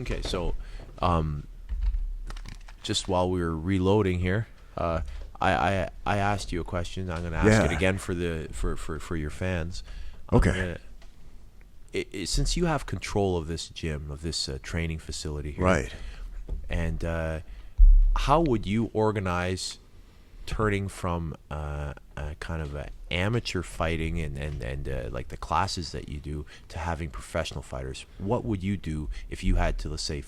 Okay, so just while we were reloading here, I asked you a question. I'm going to ask it Yeah. again for your fans. Okay. Since you have control of this gym, of this training facility here, Right. and how would you organize turning from kind of amateur fighting and like the classes that you do to having professional fighters? What would you do if you had to, let's say,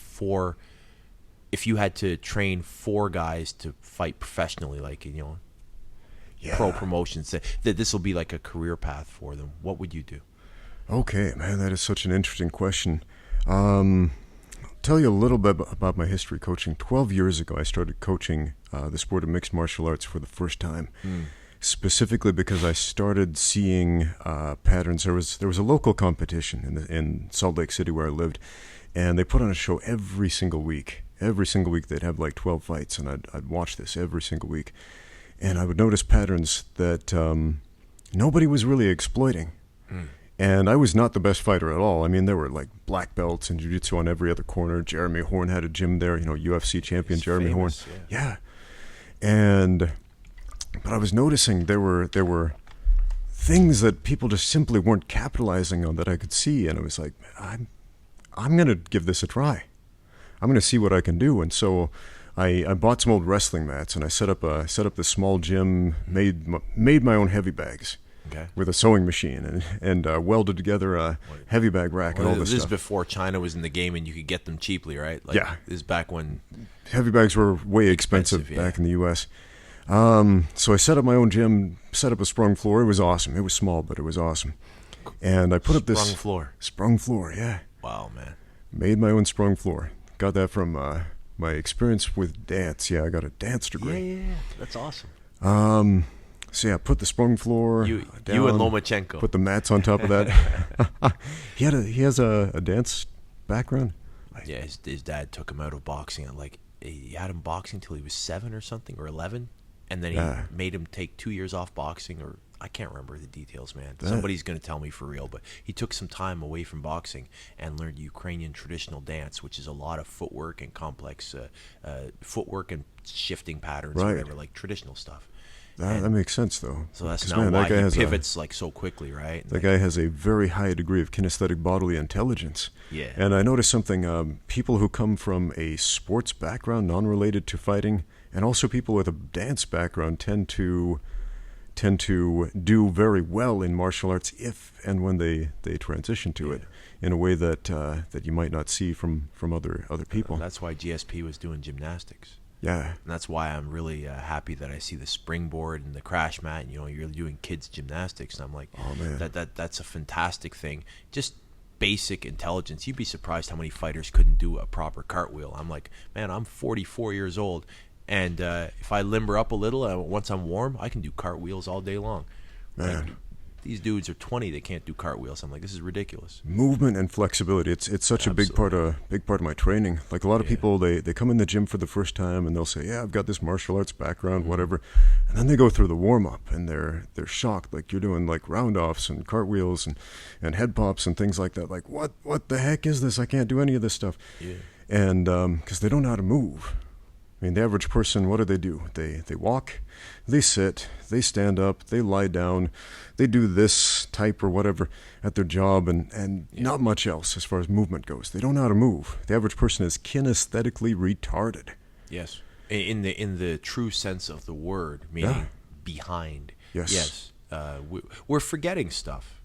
if you had to train 4 guys to fight professionally, like, Yeah. pro promotions, that this will be like a career path for them? What would you do? Okay, man, that is such an interesting question. Tell you a little bit about my history coaching. 12 years ago, I started coaching the sport of mixed martial arts for the first time, specifically because I started seeing patterns. There was a local competition in Salt Lake City where I lived, and they put on a show every single week. Every single week they'd have like 12 fights, and I'd watch this every single week. And I would notice patterns that nobody was really exploiting. And I was not the best fighter at all. I mean, there were like black belts and jiu-jitsu on every other corner. Jeremy Horn had a gym there, UFC champion He's Jeremy famous, Horn. Yeah. But I was noticing there were things that people just simply weren't capitalizing on that I could see, and I was like, I'm going to give this a try. I'm going to see what I can do. And so I bought some old wrestling mats, and I set up this small gym, made my own heavy bags. Okay. With a sewing machine and welded together a heavy bag rack and all this This is stuff. before China was in the game and you could get them cheaply, right? Like, Yeah. This is back when Heavy bags were way expensive yeah. back in the U.S. So I set up my own gym, set up a sprung floor. It was awesome. It was small, but it was awesome. And I put up this sprung floor. Yeah. Wow, man. Made my own sprung floor. Got that from my experience with dance. Yeah, I got a dance degree. Yeah. That's awesome. So yeah, put the sprung floor down. You and Lomachenko. Put the mats on top of that. He has a dance background. Yeah, his dad took him out of boxing at he had him boxing till he was 7 or something, or 11, and then he made him take 2 years off boxing, or I can't remember the details, man. Somebody's going to tell me for real, but he took some time away from boxing and learned Ukrainian traditional dance, which is a lot of footwork and complex footwork and shifting patterns, or whatever, like traditional stuff. That makes sense, though. So that's now why he pivots so quickly, right? That guy has a very high degree of kinesthetic bodily intelligence. Yeah. And I noticed something, people who come from a sports background, non-related to fighting, and also people with a dance background tend to do very well in martial arts if and when they transition to it in a way that you might not see from other people. That's why GSP was doing gymnastics. Yeah. And that's why I'm really happy that I see the springboard and the crash mat, and you're doing kids gymnastics, and I'm like, oh man, that's a fantastic thing. Just basic intelligence. You'd be surprised how many fighters couldn't do a proper cartwheel. I'm like, man, I'm 44 years old, and if I limber up a little, once I'm warm, I can do cartwheels all day long. Man. Like, these dudes are 20, they can't do cartwheels. I'm like, this is ridiculous. Movement and flexibility, it's such a big part of my training. Like a lot of people, they come in the gym for the first time and they'll say, yeah, I've got this martial arts background, whatever, and then they go through the warm-up and they're shocked, like you're doing like round-offs and cartwheels and head pops and things like that. Like, what the heck is this? I can't do any of this stuff. Yeah. And because they don't know how to move. I mean, the average person, what do? They walk, they sit, they stand up, they lie down, they do this type or whatever at their job, and not much else as far as movement goes. They don't know how to move. The average person is kinesthetically retarded. Yes, in the true sense of the word, meaning behind. Yes. We're forgetting stuff.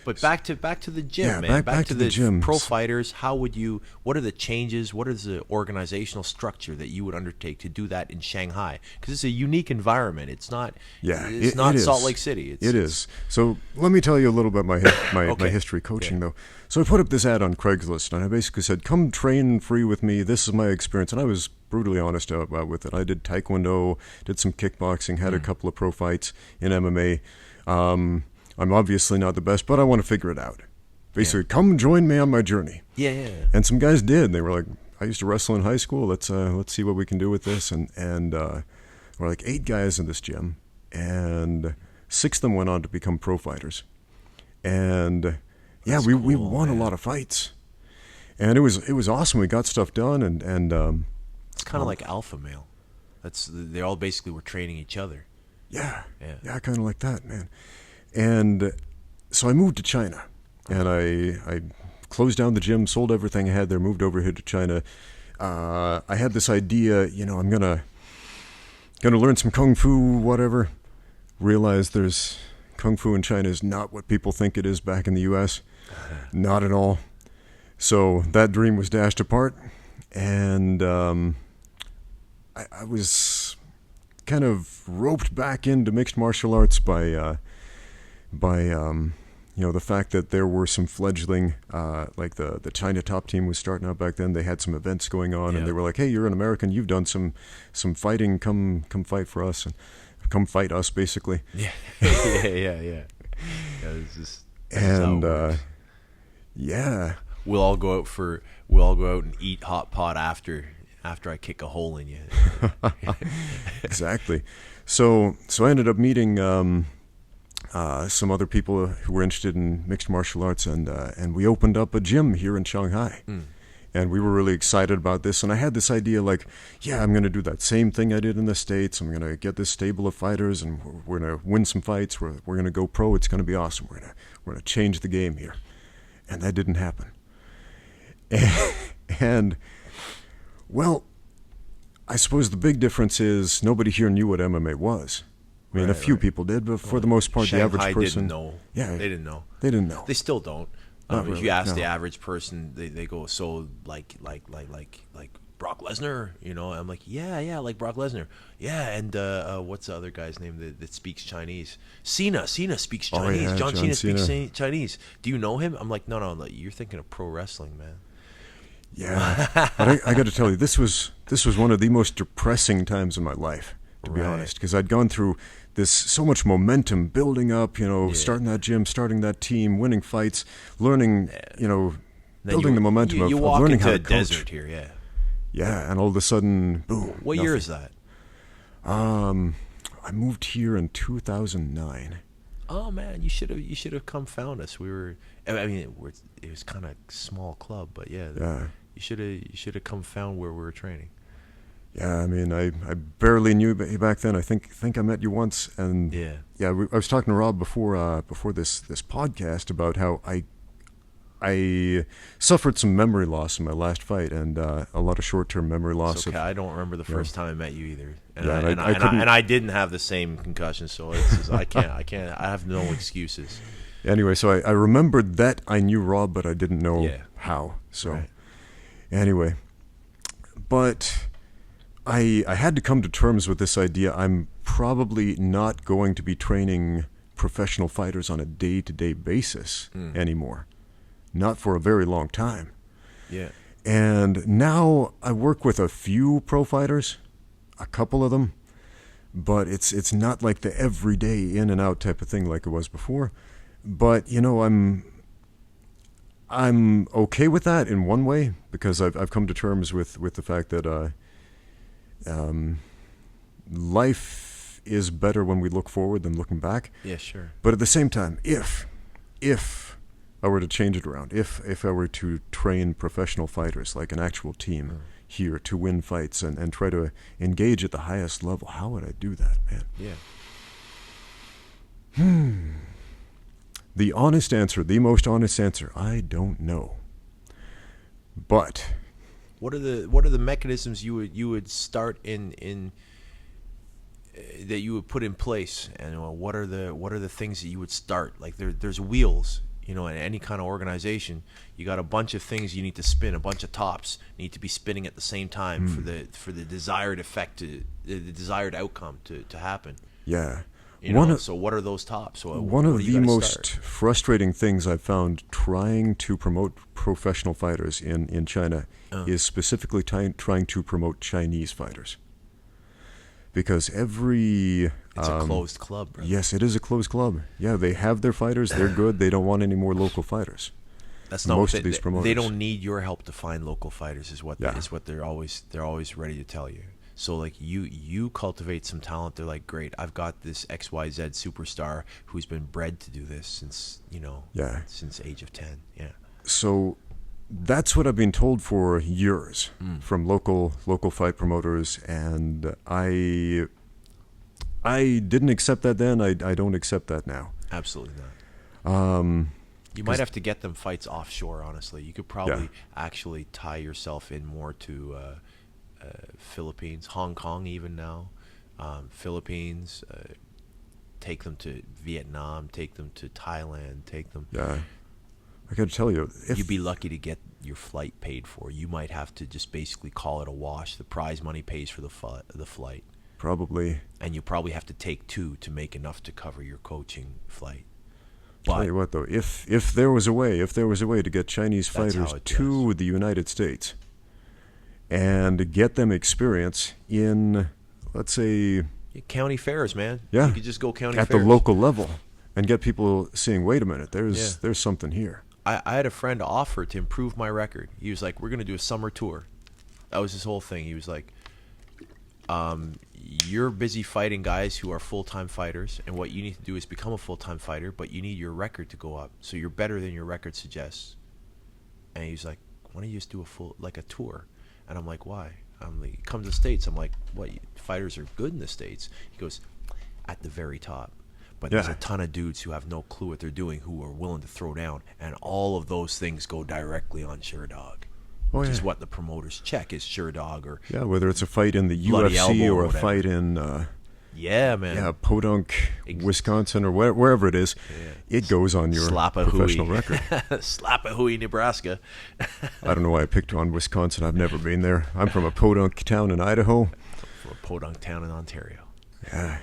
But back to the gym, yeah, man. Back to the gyms. Pro fighters. What are the changes? What is the organizational structure that you would undertake to do that in Shanghai? Because it's a unique environment. It's not. Yeah, it's it not is. Salt Lake City. It is. So let me tell you a little bit my history coaching though. So I put up this ad on Craigslist, and I basically said, "Come train free with me. This is my experience." And I was brutally honest with it. I did Taekwondo, did some kickboxing, had a couple of pro fights in MMA. I'm obviously not the best, but I want to figure it out. Basically, come join me on my journey. Yeah. And some guys did. They were like, I used to wrestle in high school. Let's see what we can do with this. And we're like 8 guys in this gym, and 6 of them went on to become pro fighters. And we won a lot of fights. And it was awesome. We got stuff done, and it's kind of like alpha male. They all basically were training each other. Yeah, kind of like that, man. And so I moved to China, and I closed down the gym, sold everything I had there, moved over here to China. I had this idea, I'm gonna learn some kung fu, whatever. Realized there's kung fu in China is not what people think it is back in the U.S. Not at all. So that dream was dashed apart, and I was kind of roped back into mixed martial arts by the fact that there were some fledgling, like the China top team was starting out back then. They had some events going on, and they were like, "Hey, you're an American. You've done some fighting. Come fight for us, and come fight us, basically." Yeah. It's just, we'll all go out and eat hot pot after I kick a hole in you. Exactly. So I ended up meeting some other people who were interested in mixed martial arts, and we opened up a gym here in Shanghai. And we were really excited about this, and I had this idea like, I'm going to do that same thing I did in the States. I'm going to get this stable of fighters, and we're going to win some fights. We're going to go pro. It's going to be awesome. We're going to change the game here. And that didn't happen. And well, I suppose the big difference is nobody here knew what MMA was. I mean, a few people did, but for the most part, Shanghai, the average person didn't know. Yeah, they didn't know. They didn't know. They still don't. Really, if you ask the average person, they go, so like Brock Lesnar, I'm like, yeah, like Brock Lesnar, yeah, and what's the other guy's name that speaks Chinese? Cena speaks Chinese. Oh, yeah, John Cena speaks Chinese. Do you know him? I'm like, no, you're thinking of pro wrestling, man. Yeah, but I got to tell you, this was one of the most depressing times in my life, to be honest, because I'd gone through so much momentum building up, starting that gym, starting that team, winning fights, learning, building the momentum of learning how to coach. You walk into a desert here, Yeah, and all of a sudden, boom. What year is that? I moved here in 2009. Oh man, you should have come found us. It was kind of small club, but you should have come found where we were training. Yeah, I mean, I barely knew you back then. I think I met you once, and I was talking to Rob before this podcast about how I suffered some memory loss in my last fight, and a lot of short-term memory loss. It's okay. I don't remember the first time I met you either, and I didn't have the same concussion, so I can't. I have no excuses. Anyway, so I remembered that I knew Rob, but I didn't know how. So anyway, but I had to come to terms with this idea. I'm probably not going to be training professional fighters on a day-to-day basis anymore. Not for a very long time. Yeah. And now I work with a few pro fighters, a couple of them, but it's not like the everyday in and out type of thing like it was before. But I'm okay with that in one way, because I've come to terms with the fact that life is better when we look forward than looking back. Yeah, sure. But at the same time, if I were to change it around, if I were to train professional fighters, like an actual team here to win fights and try to engage at the highest level, how would I do that, man? Yeah. The honest answer, the most honest answer, I don't know. But what are the mechanisms you would start in that you would put in place, and what are the things that you would start? Like there's wheels. In any kind of organization, you got a bunch of things you need to spin. A bunch of tops need to be spinning at the same time for the desired effect the desired outcome to happen. Yeah. So what are those tops? One of the most frustrating things I've found trying to promote professional fighters in China is specifically trying to promote Chinese fighters. Because it's a closed club, brother. Yes, it is a closed club. Yeah, they have their fighters. They're good. They don't want any more local fighters. That's not most of these promoters. They don't need your help to find local fighters. Is what they're always ready to tell you. So like you cultivate some talent. They're like, great, I've got this XYZ superstar who's been bred to do this since since age of 10. Yeah. So That's what I've been told for years from local fight promoters, and I didn't accept that then. I don't accept that now. Absolutely not. You might have to get them fights offshore, honestly. You could probably actually tie yourself in more to Philippines, Hong Kong even now, Philippines, take them to Vietnam, take them to Thailand, take them... Yeah. I got to tell you, you'd be lucky to get your flight paid for. You might have to just basically call it a wash. The prize money pays for the flight. Probably. And you probably have to take 2 to make enough to cover your coaching flight. Tell you what, though, if there was a way to get Chinese fighters to the United States and get them experience in, let's say... county fairs, man. Yeah. You could just go county fairs. At the local level and get people seeing, wait a minute, there's something here. I had a friend offer to improve my record. He was like, we're going to do a summer tour. That was his whole thing. He was like, you're busy fighting guys who are full-time fighters, and what you need to do is become a full-time fighter, but you need your record to go up. So you're better than your record suggests. And he's like, why don't you just do a tour? And I'm like, why? I'm like, come to the States. I'm like, what? Fighters are good in the States. He goes, at the very top. But there's a ton of dudes who have no clue what they're doing who are willing to throw down. And all of those things go directly on SureDog. Which is what the promoters check is SureDog or... Yeah, whether it's a fight in the UFC or a fight in... Podunk, Wisconsin or wherever it is. Yeah. It goes on your professional record. Slap-a-hooey, Nebraska. I don't know why I picked on Wisconsin. I've never been there. I'm from a podunk town in Idaho. From a podunk town in Ontario. Yeah.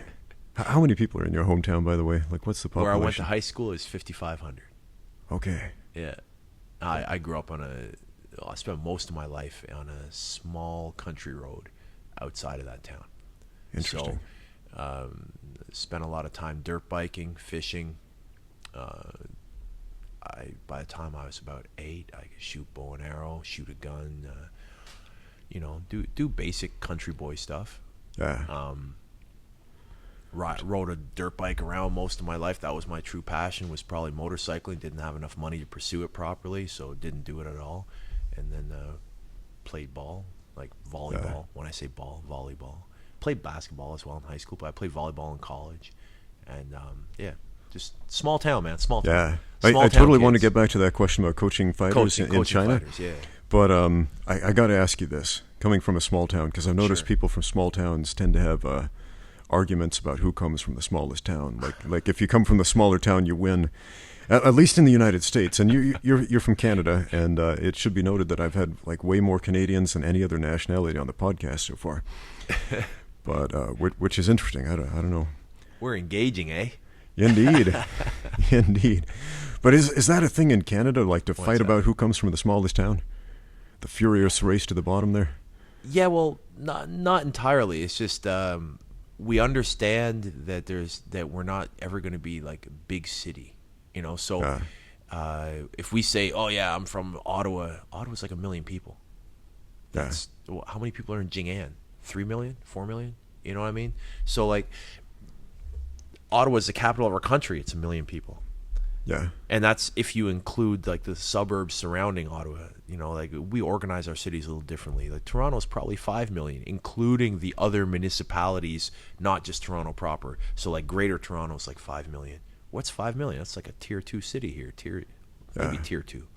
How many people are in your hometown, by the way? Like, what's the population? Where I went to high school is 5,500. Okay. Yeah. I grew up I spent most of my life on a small country road outside of that town. Interesting. So, spent a lot of time dirt biking, fishing. By the time I was about 8, I could shoot bow and arrow, shoot a gun, do basic country boy stuff. Yeah. Rode a dirt bike around most of my life. That was my true passion, was probably motorcycling. Didn't have enough money to pursue it properly, so didn't do it at all. And then played ball, like volleyball. Yeah. When I say ball, volleyball. Played basketball as well in high school, but I played volleyball in college. And, just small town, man, small town. Yeah. I totally want to get back to that question about coaching fighters in China. Fighters, yeah. But I got to ask you this, coming from a small town, because I've noticed people from small towns tend to have arguments about who comes from the smallest town. Like if you come from the smaller town, you win. At least in the United States, and you're from Canada, and it should be noted that I've had like way more Canadians than any other nationality on the podcast so far. But which is interesting. I don't know. We're engaging, eh? Indeed, indeed. But is that a thing in Canada, like to fight about who comes from the smallest town? The furious race to the bottom there. Yeah, well, not entirely. It's just we understand that we're not ever going to be like a big city. So if we say, oh, yeah, I'm from Ottawa, Ottawa's like 1 million people. How many people are in Jing'an? 3 million? 4 million? You know what I mean? So, like, Ottawa's the capital of our country. It's 1 million people. Yeah. And that's if you include, like, the suburbs surrounding Ottawa. Like, we organize our cities a little differently. Like, Toronto's probably 5 million, including the other municipalities, not just Toronto proper. So, like, Greater Toronto's like 5 million. What's 5 million? That's like a tier 2 city here. Maybe tier 2.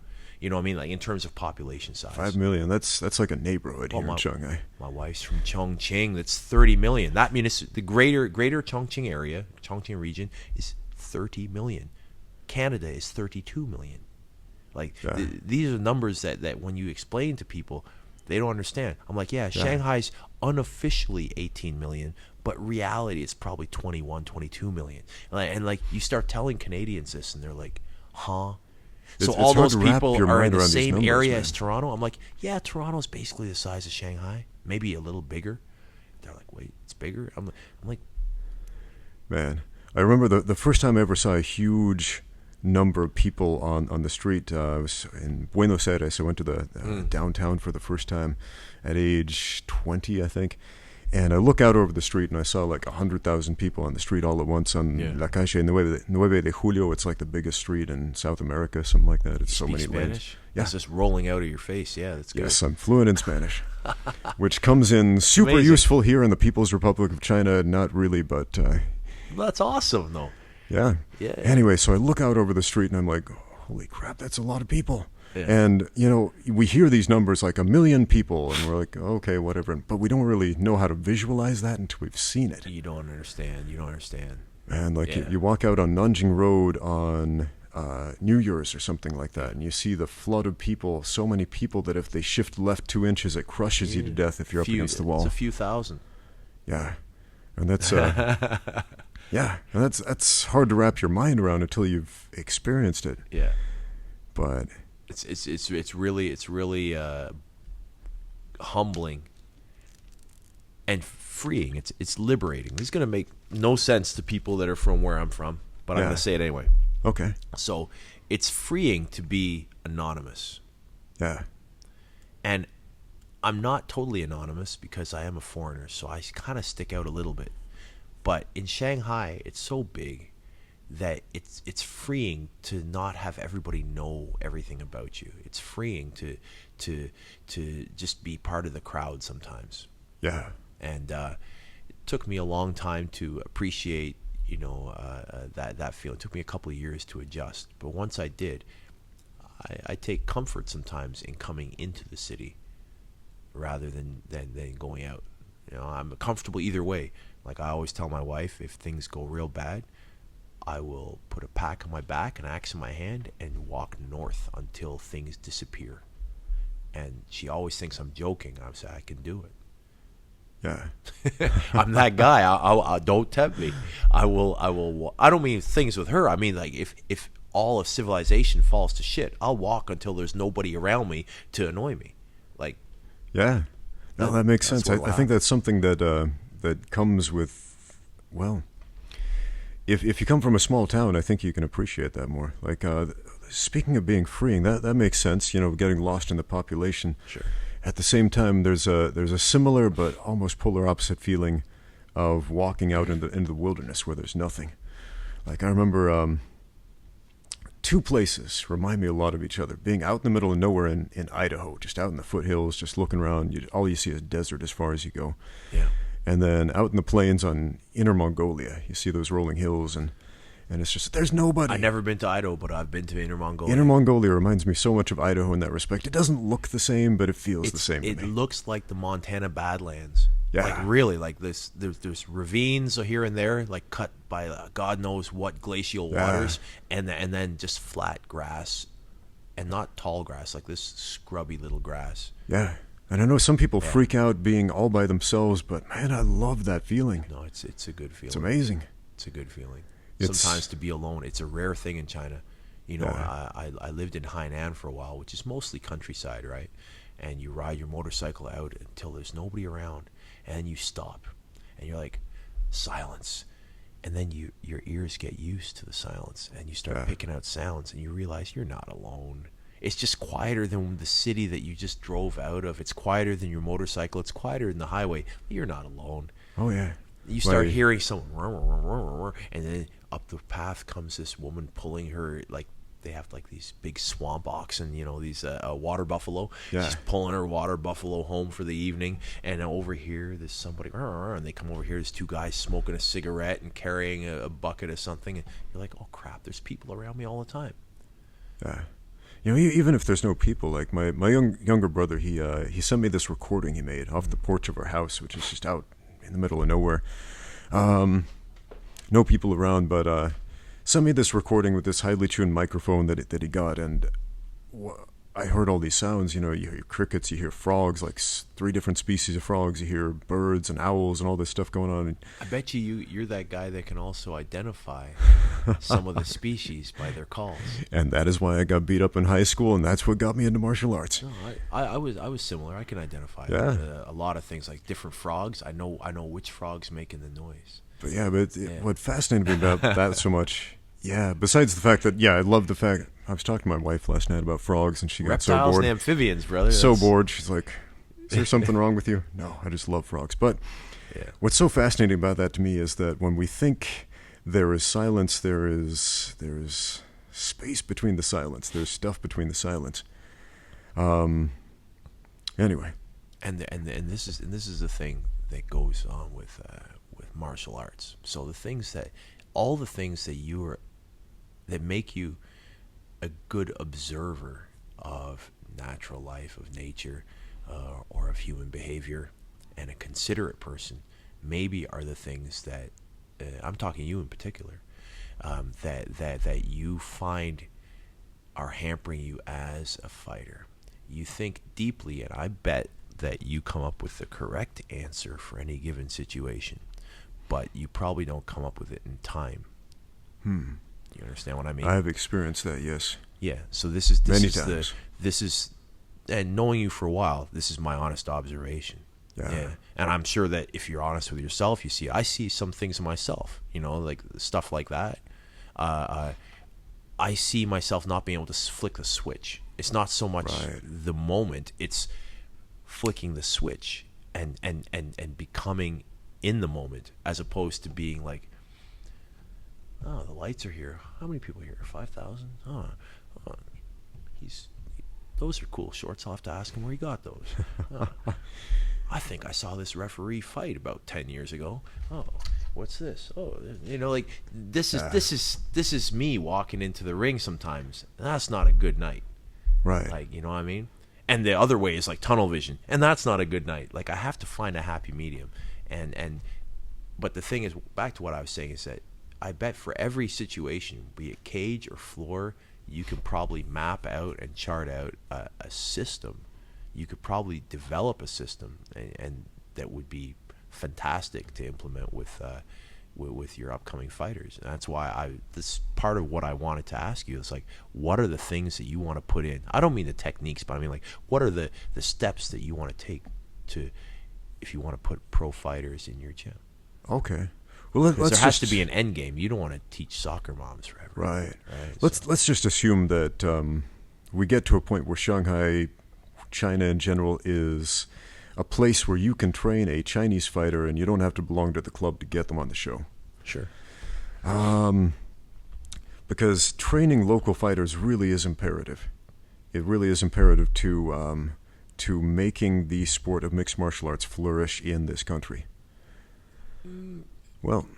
You know what I mean? Like in terms of population size. 5 million. That's like a neighborhood here in Shanghai. My wife's from Chongqing. That's 30 million. That the greater Chongqing area, Chongqing region, is 30 million. Canada is 32 million. Like these are numbers that when you explain to people, they don't understand. I'm like, Shanghai's unofficially 18 million, but reality it's probably 21, 22 million. And like you start telling Canadians this, and they're like, huh? So all those people are in the same area as Toronto? I'm like, yeah, Toronto's basically the size of Shanghai, maybe a little bigger. They're like, wait, it's bigger? I'm like, man, I remember the first time I ever saw a huge number of people on the street. I was in Buenos Aires. I went to the downtown for the first time at age 20, I think. And I look out over the street, and I saw like 100,000 people on the street all at once on La Calle Nueve de Julio. It's like the biggest street in South America, something like that. It's so many Spanish? lanes. Yeah. It's just rolling out of your face. Yeah, that's good. Yes, I'm fluent in Spanish, which comes in super Amazing. useful here in the People's Republic of China. Not really, but That's awesome, though. yeah. Yeah. Anyway, so I look out over the street, and I'm like, holy crap, that's a lot of people. Yeah. And, you know, we hear these numbers like 1 million people, and we're like, okay, whatever. But we don't really know how to visualize that until we've seen it. You don't understand. And, like, Yeah. you walk out on Nanjing Road on New Year's or something like that, and you see the flood of people, so many people that if they shift left 2 inches, it crushes you to death if you're up against the wall. It's a few thousand. Yeah. And that's, yeah, and that's hard to wrap your mind around until you've experienced it. Yeah. But... It's really humbling and freeing. It's liberating. This is going to make no sense to people that are from where I'm from, but I'm going to say it anyway. Okay. So it's freeing to be anonymous. Yeah. And I'm not totally anonymous because I am a foreigner, so I kind of stick out a little bit. But in Shanghai, it's so big that it's freeing to not have everybody know everything about you. It's freeing to just be part of the crowd sometimes. Yeah. And it took me a long time to appreciate, that feeling. It took me a couple of years to adjust, but once I did, I take comfort sometimes in coming into the city rather than going out. I'm comfortable either way. Like I always tell my wife, if things go real bad, I will put a pack on my back, an axe in my hand, and walk north until things disappear. And she always thinks I'm joking. I say I can do it. Yeah. I'm that guy. I don't tempt me. I will. I don't mean things with her. I mean like if all of civilization falls to shit, I'll walk until there's nobody around me to annoy me. Like. Yeah. No, that makes sense. I think that's something that that comes with, well, if you come from a small town, I think you can appreciate that more. Like, speaking of being freeing, that makes sense. Getting lost in the population. Sure. At the same time, there's a similar but almost polar opposite feeling of walking out into the wilderness where there's nothing. Like I remember, 2 places remind me a lot of each other. Being out in the middle of nowhere in Idaho, just out in the foothills, just looking around. All you see is desert as far as you go. Yeah. And then out in the plains on Inner Mongolia, you see those rolling hills, and it's just, there's nobody. I've never been to Idaho, but I've been to Inner Mongolia. Inner Mongolia reminds me so much of Idaho in that respect. It doesn't look the same, but it feels the same to me. It looks like the Montana Badlands. Yeah. Like really, like this. There's ravines here and there, like cut by God knows what glacial waters, and then just flat grass, and not tall grass, like this scrubby little grass. Yeah. And I know some people freak out being all by themselves, but man, I love that feeling. No, it's a good feeling. It's amazing. It's a good feeling. Sometimes to be alone, it's a rare thing in China. I lived in Hainan for a while, which is mostly countryside, right? And you ride your motorcycle out until there's nobody around, and you stop, and you're like, silence. And then your ears get used to the silence, and you start picking out sounds, and you realize you're not alone. It's just quieter than the city that you just drove out of. It's quieter than your motorcycle. It's quieter than the highway. You're not alone. Oh, yeah. You start hearing someone, and then up the path comes this woman pulling her, like, they have like these big swamp oxen, these water buffalo. Yeah. She's pulling her water buffalo home for the evening. And over here, there's somebody, and they come over here. There's 2 guys smoking a cigarette and carrying a bucket of something. And you're like, oh, crap, there's people around me all the time. Yeah. Even if there's no people, like my younger brother, he sent me this recording he made off the porch of our house, which is just out in the middle of nowhere. No people around, but sent me this recording with this highly tuned microphone that he got, and I heard all these sounds. You hear crickets, you hear frogs, like 3 different species of frogs. You hear birds and owls and all this stuff going on. I bet you're that guy that can also identify some of the species by their calls. And that is why I got beat up in high school, and that's what got me into martial arts. No, I was similar. I can identify a lot of things, like different frogs. I know which frog's making the noise. But what fascinated me about that so much, besides the fact that, I love the fact, I was talking to my wife last night about frogs, and she got so bored. Reptiles and amphibians, brother. So bored. She's like, Is there something wrong with you? No, I just love frogs. But Yeah. what's so fascinating about that to me is that when we think there is silence, there is space between the silence. There's stuff between the silence. Anyway, and this is the thing that goes on with martial arts. So all the things that make you a good observer of natural life, of nature, or of human behavior, and a considerate person, maybe are the things that I'm talking you in particular, that you find are hampering you as a fighter. You think deeply, and I bet that you come up with the correct answer for any given situation, but you probably don't come up with it in time. You understand what I mean? I've experienced that, yes. Yeah. So Many times. And knowing you for a while, this is my honest observation. Yeah. And I'm sure that if you're honest with yourself, I see some things in myself, like stuff like that. I see myself not being able to flick the switch. It's not so much the moment, it's flicking the switch and becoming in the moment, as opposed to being like, oh, the lights are here. How many people here? 5,000? Those are cool shorts. I'll have to ask him where he got those. I think I saw this referee fight about 10 years ago. Oh, what's this? Oh, this is me walking into the ring sometimes. That's not a good night. Right. You know what I mean? And the other way is like tunnel vision, and that's not a good night. I have to find a happy medium. But the thing is, back to what I was saying, is that I bet for every situation, be it cage or floor, you can probably map out and chart out a system. You could probably develop a system, and that would be fantastic to implement with your upcoming fighters. And that's why this part of what I wanted to ask you is what are the things that you want to put in? I don't mean the techniques, but I mean what are the steps that you want to take if you want to put pro fighters in your gym? Okay. Well, there has to be an end game. You don't want to teach soccer moms forever. Right. Let's just assume that we get to a point where Shanghai, China in general, is a place where you can train a Chinese fighter and you don't have to belong to the club to get them on the show. Sure. Because training local fighters really is imperative. It really is imperative to making the sport of mixed martial arts flourish in this country. Well,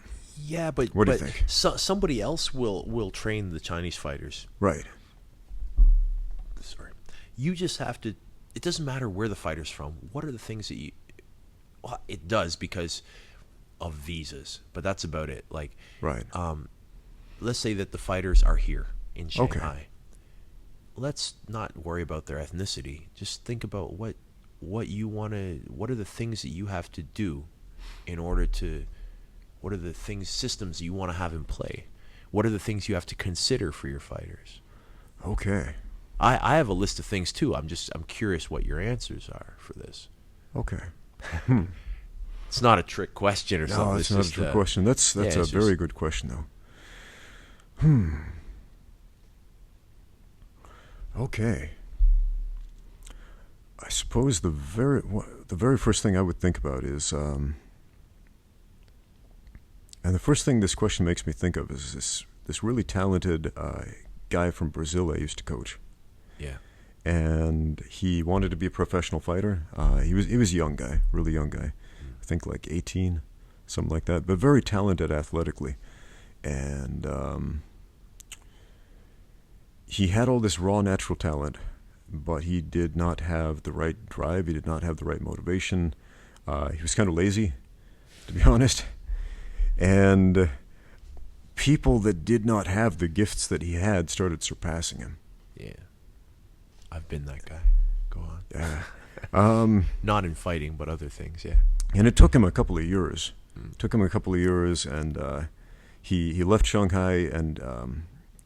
yeah, but what do you think? Somebody else will train the Chinese fighters. Right. Sorry. You just have to. It doesn't matter where the fighter's from. What are the things that you? Well, it does because of visas, but that's about it. Right. Let's say that the fighters are here in Shanghai. Okay. Let's not worry about their ethnicity. Just think about what you want to. What are the things that you have to do in order to? What are the systems you want to have in play? What are the things you have to consider for your fighters? Okay. I have a list of things too. I'm curious what your answers are for this. Okay. It's not a trick question or something. No, it's not a trick question. That's a very good question though. Okay. I suppose the very first thing I would think about is and the first thing this question makes me think of is this really talented guy from Brazil I used to coach. Yeah. And he wanted to be a professional fighter. He was a young guy, really young guy. I think 18, something like that, but very talented athletically. And he had all this raw natural talent, but he did not have the right drive. He did not have the right motivation. He was kind of lazy, to be honest. And people that did not have the gifts that he had started surpassing him. Yeah. I've been that guy. Go on. Yeah. Not in fighting, but other things, yeah. And it took him a couple of years. And he left Shanghai, and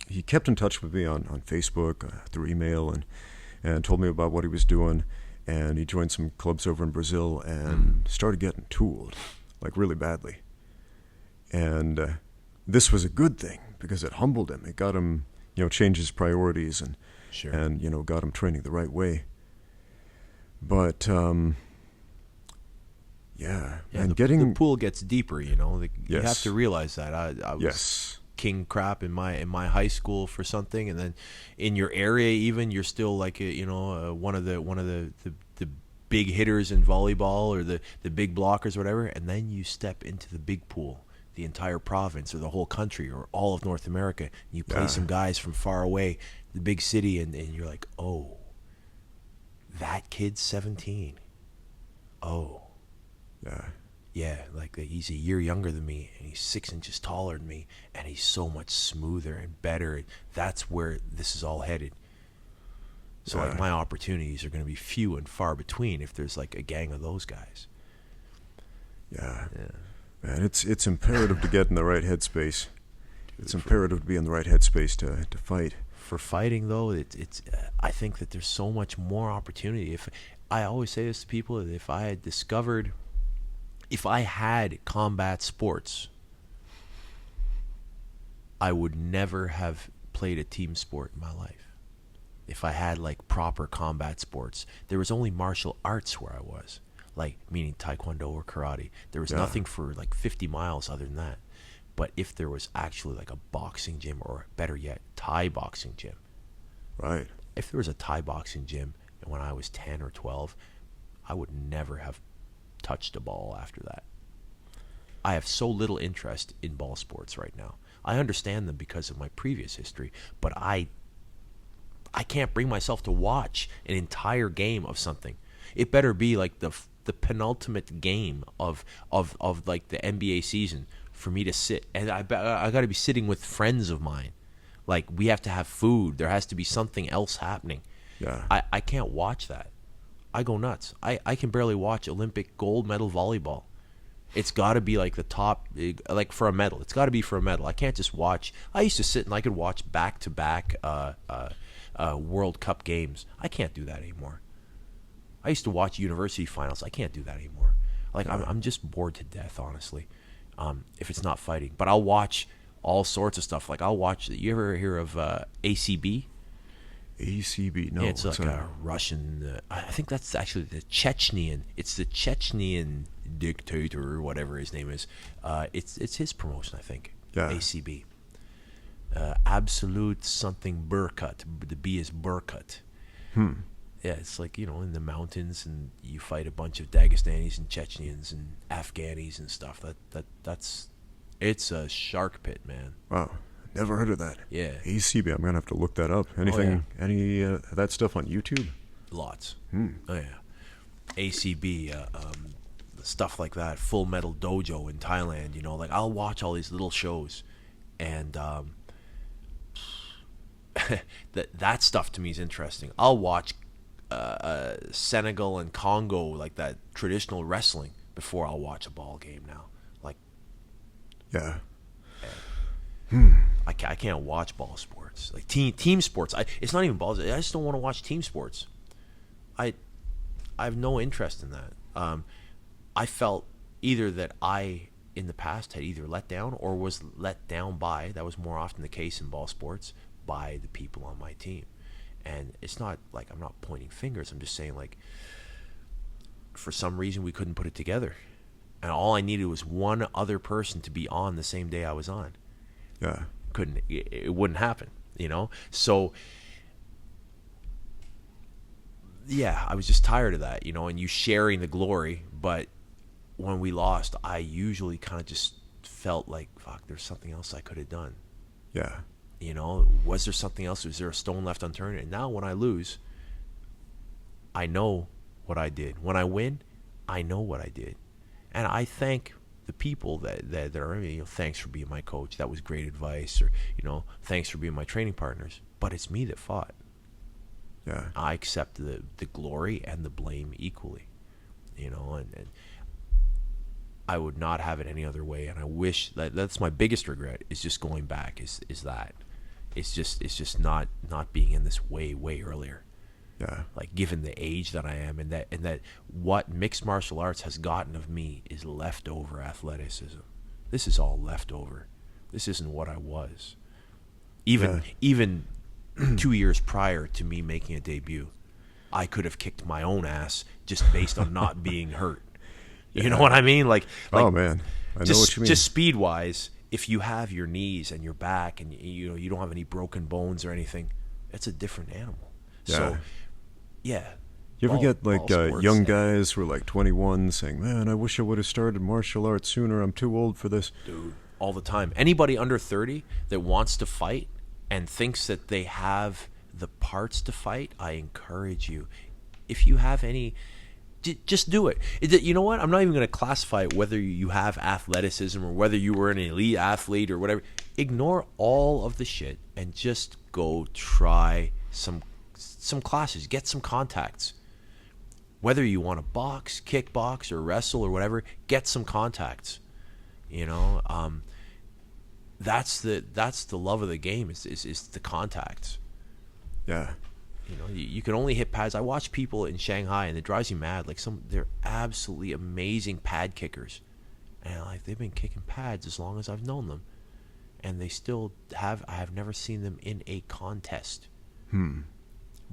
he kept in touch with me on Facebook, through email, and told me about what he was doing. And he joined some clubs over in Brazil and started getting tooled, really badly. And this was a good thing because it humbled him. It got him, change his priorities and Sure. and got him training the right way. But Yeah, Yeah, and the pool gets deeper. You know, you have Yes. to realize that. I was Yes. king crap in my high school for something, and then in your area even you're still like one of the big hitters in volleyball or the big blockers or whatever, and then you step into the big pool, the entire province or the whole country or all of North America, and you play some guys from far away, the big city, and you're like, oh, that kid's 17. Oh. Yeah, like he's a year younger than me, and he's 6 inches taller than me, and he's so much smoother and better. That's where this is all headed. So like my opportunities are going to be few and far between if there's like a gang of those guys. Yeah. Man, it's imperative to get in the right headspace. It's imperative to be in the right headspace to fight. For fighting though, it's I think that there's so much more opportunity. If I always say this to people, that if I had combat sports, I would never have played a team sport in my life. If I had like proper combat sports, there was only martial arts where I was, like meaning taekwondo or karate. There was nothing for like 50 miles other than that. But if there was actually like a boxing gym, or better yet, Thai boxing gym. Right. If there was a Thai boxing gym when I was 10 or 12, I would never have touched a ball after that. I have so little interest in ball sports right now. I understand them because of my previous history, but I can't bring myself to watch an entire game of something. It better be like the penultimate game of like the NBA season for me to sit, and I got to be sitting with friends of mine. Like, we have to have food. There has to be something else happening. Yeah. I can't watch that. I go nuts. I can barely watch Olympic gold medal volleyball. It's got to be like the top, like for a medal. It's got to be for a medal. I can't just watch. I used to sit and I could watch back-to-back World Cup games. I can't do that anymore. I used to watch university finals. I can't do that anymore. Like, I'm just bored to death, honestly, if it's not fighting. But I'll watch all sorts of stuff. Like, I'll watch, you ever hear of ACB? ACB, no. Yeah, it's like a Russian, I think that's actually the Chechenian. It's the Chechenian dictator or whatever his name is. It's his promotion, I think. Yeah. ACB. Absolute something Burkut. The B is Burkut. Yeah, it's like, in the mountains, and you fight a bunch of Dagestanis and Chechens and Afghanis and stuff. It's a shark pit, man. Wow. Never heard of that. Yeah. ACB, I'm going to have to look that up. Anything, any of that stuff on YouTube? Lots. Oh, yeah. ACB, stuff like that. Full Metal Dojo in Thailand, like, I'll watch all these little shows, and that stuff to me is interesting. I'll watch Senegal and Congo, like that traditional wrestling, before I'll watch a ball game now. Like, yeah. I can't watch ball sports. Like team sports. It's not even balls. I just don't want to watch team sports. I have no interest in that. I felt either that I, in the past, had either let down or was let down by, that was more often the case in ball sports, by the people on my team. And it's not like I'm not pointing fingers. I'm just saying, like, for some reason we couldn't put it together. And all I needed was one other person to be on the same day I was on. Yeah. It wouldn't happen, So, yeah, I was just tired of that, and you sharing the glory. But when we lost, I usually kind of just felt like, fuck, there's something else I could have done. Yeah. Was there something else? Was there a stone left unturned? And now when I lose, I know what I did. When I win, I know what I did. And I thank the people that are, thanks for being my coach. That was great advice. Or, thanks for being my training partners. But it's me that fought. Yeah. I accept the glory and the blame equally. And I would not have it any other way. And I wish that's my biggest regret, is just going back, is that. It's just not being in this way earlier. Yeah. Like, given the age that I am, and that what mixed martial arts has gotten of me is leftover athleticism. This is all leftover. This isn't what I was. Even 2 years prior to me making a debut, I could have kicked my own ass just based on not being hurt. You know what I mean? Like oh man, I know what you mean. Just speed wise, if you have your knees and your back and you don't have any broken bones or anything, it's a different animal. Yeah. So yeah. You ever get like young guys who are like 21 saying, "Man, I wish I would have started martial arts sooner. I'm too old for this." Dude, all the time. Anybody under 30 that wants to fight and thinks that they have the parts to fight, I encourage you. If you have any, just do it. You know what? I'm not even going to classify whether you have athleticism or whether you were an elite athlete or whatever. Ignore all of the shit and just go try some classes. Get some contacts. Whether you want to box, kickbox, or wrestle or whatever, get some contacts. You know, that's the love of the game is the contacts. Yeah. You know, you can only hit pads. I watch people in Shanghai, and it drives you mad. Like they're absolutely amazing pad kickers, and like they've been kicking pads as long as I've known them, and they still have. I have never seen them in a contest.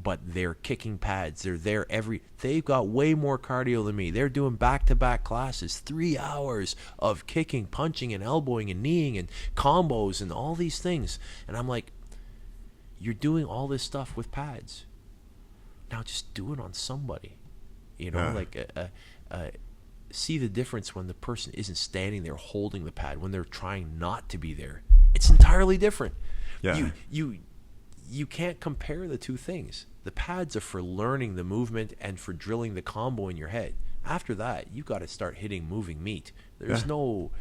But they're kicking pads. They're there they've got way more cardio than me. They're doing back-to-back classes, 3 hours of kicking, punching, and elbowing, and kneeing, and combos, and all these things. And I'm like, you're doing all this stuff with pads. Now just do it on somebody. You know, see the difference when the person isn't standing there holding the pad, when they're trying not to be there. It's entirely different. Yeah. You can't compare the two things. The pads are for learning the movement and for drilling the combo in your head. After that, you got to start hitting moving meat. There's no...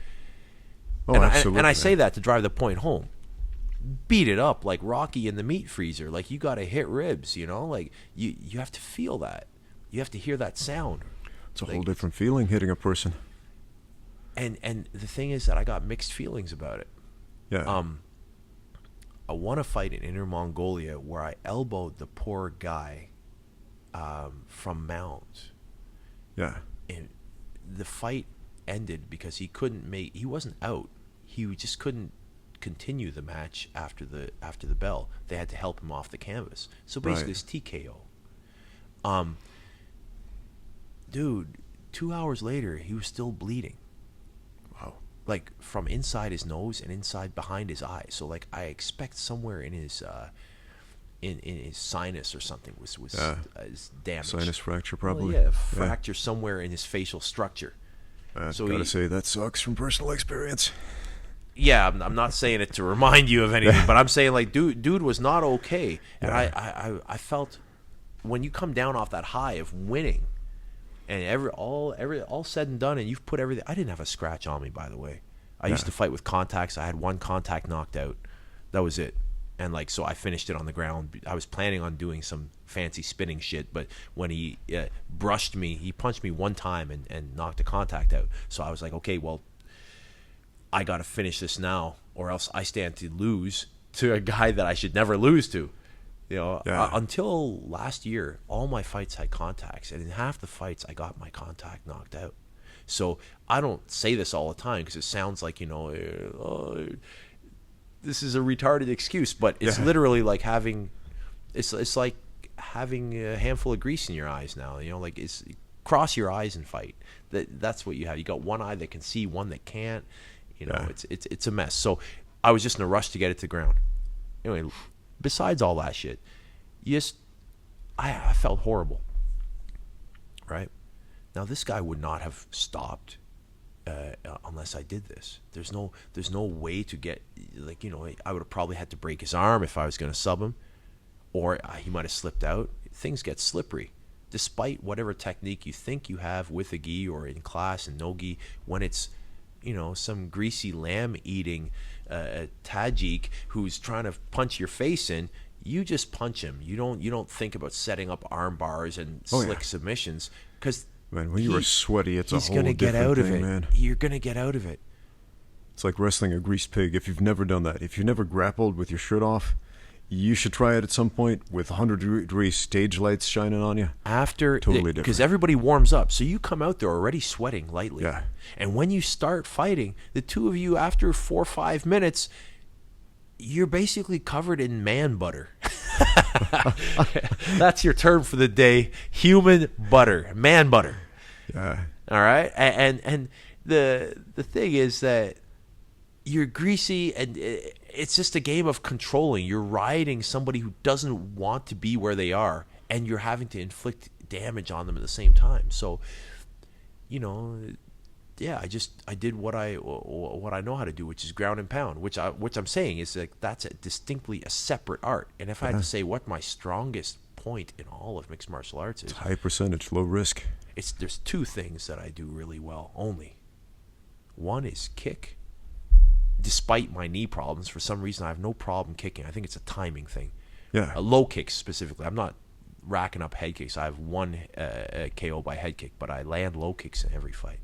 Oh, absolutely. And I say that to drive the point home. Beat it up like Rocky in the meat freezer. Like, you got to hit ribs, you know? Like, you have to feel that. You have to hear that sound. It's a whole different feeling hitting a person. And the thing is that I got mixed feelings about it. Yeah. I won a fight in Inner Mongolia where I elbowed the poor guy from Mounds. Yeah. And the fight ended because he wasn't out. He just couldn't continue the match after the bell. They had to help him off the canvas. So basically it's TKO. Dude, 2 hours later he was still bleeding. Like from inside his nose and inside behind his eye. So like I expect somewhere in his in his sinus or something was damaged. Sinus fracture probably. Well, fracture somewhere in his facial structure. So gotta say that sucks from personal experience. Yeah, I'm not saying it to remind you of anything, but I'm saying like dude was not okay. And I felt when you come down off that high of winning. And all said and done, and you've put everything. I didn't have a scratch on me, by the way. I used to fight with contacts. I had one contact knocked out. That was it. And like, so I finished it on the ground. I was planning on doing some fancy spinning shit, but when he brushed me, he punched me one time and knocked a contact out. So I was like, okay, well, I got to finish this now, or else I stand to lose to a guy that I should never lose to. You know, until last year, all my fights had contacts, and in half the fights, I got my contact knocked out. So I don't say this all the time because it sounds like, you know, this is a retarded excuse, but it's literally like having, it's like having a handful of grease in your eyes now. You know, like cross your eyes and fight. That's what you have. You got one eye that can see, one that can't. You know, it's a mess. So I was just in a rush to get it to the ground. Anyway. Besides all that shit, I felt horrible. Right? Now this guy would not have stopped unless I did this. There's no way to get, like, you know, I would have probably had to break his arm if I was going to sub him, or he might have slipped out. Things get slippery. Despite whatever technique you think you have with a gi or in class and no gi, when it's, you know, some greasy lamb eating Tajik who's trying to punch your face in, you just punch him. You don't think about setting up arm bars and slick submissions, because when you are sweaty, it's a whole gonna get different out of thing, it. man. You're gonna get out of it. It's like wrestling a greased pig. If you've never done that, if you've never grappled with your shirt off, you should try it at some point with 100-degree stage lights shining on you. Totally different. Because everybody warms up. So you come out there already sweating lightly. Yeah. And when you start fighting, the two of you, after 4 or 5 minutes, you're basically covered in man butter. That's your term for the day. Human butter. Man butter. Yeah. All right, and the thing is that you're greasy, and it's just a game of controlling. You're riding somebody who doesn't want to be where they are, and you're having to inflict damage on them at the same time. So, yeah, I did what I know how to do, which is ground and pound. Which I'm saying is like that's distinctly a separate art. And if I had to say what my strongest point in all of mixed martial arts is, it's high percentage, low risk. There's two things that I do really well only. One is kick. Despite my knee problems, for some reason I have no problem kicking. I think it's a timing thing. Yeah. Low kicks specifically. I'm not racking up head kicks. I have one KO by head kick, but I land low kicks in every fight.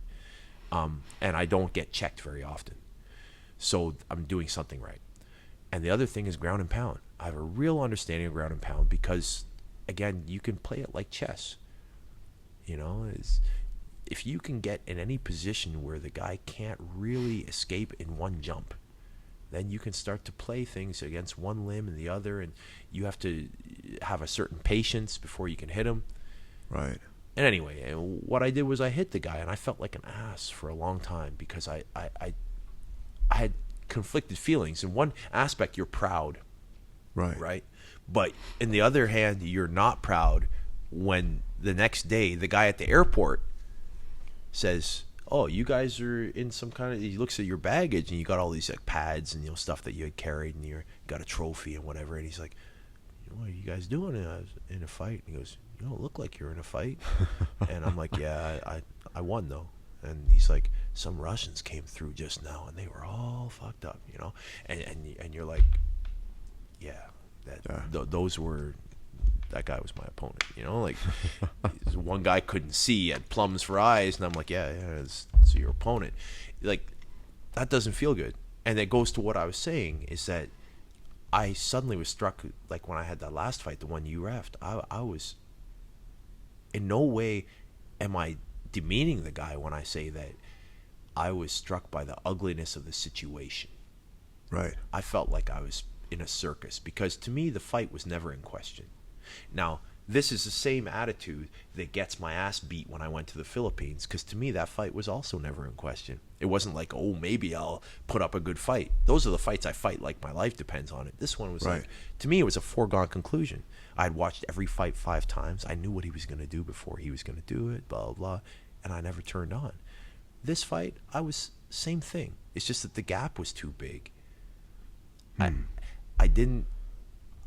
And I don't get checked very often. So I'm doing something right. And the other thing is ground and pound. I have a real understanding of ground and pound because, again, you can play it like chess. If you can get in any position where the guy can't really escape in one jump, then you can start to play things against one limb and the other, and you have to have a certain patience before you can hit him. Right. And anyway, what I did was I hit the guy, and I felt like an ass for a long time because I had conflicted feelings. In one aspect, you're proud. Right? But in the other hand, you're not proud when the next day the guy at the airport says, "Oh, you guys are in some kind of." He looks at your baggage, and you got all these like pads and stuff that you had carried, and you got a trophy and whatever. And he's like, "What are you guys doing?" And I was in a fight. And he goes, "You don't look like you're in a fight." And I'm like, "Yeah, I won though." And he's like, "Some Russians came through just now, and they were all fucked up, And you're like, "Yeah, those were." That guy was my opponent, like one guy couldn't see, had plums for eyes, and I'm like, yeah, it's your opponent. Like, that doesn't feel good. And it goes to what I was saying, is that I suddenly was struck, like when I had that last fight, the one you refed, I was, in no way am I demeaning the guy when I say that I was struck by the ugliness of the situation. Right. I felt like I was in a circus, because to me the fight was never in question. Now, this is the same attitude that gets my ass beat when I went to the Philippines, because to me that fight was also never in question. It wasn't like, oh, maybe I'll put up a good fight. Those are the fights I fight like my life depends on it. This one was like, to me, it was a foregone conclusion. I'd watched every fight 5 times. I knew what he was going to do before he was going to do it, blah, blah, blah, and I never turned on. This fight, I was same thing. It's just that the gap was too big.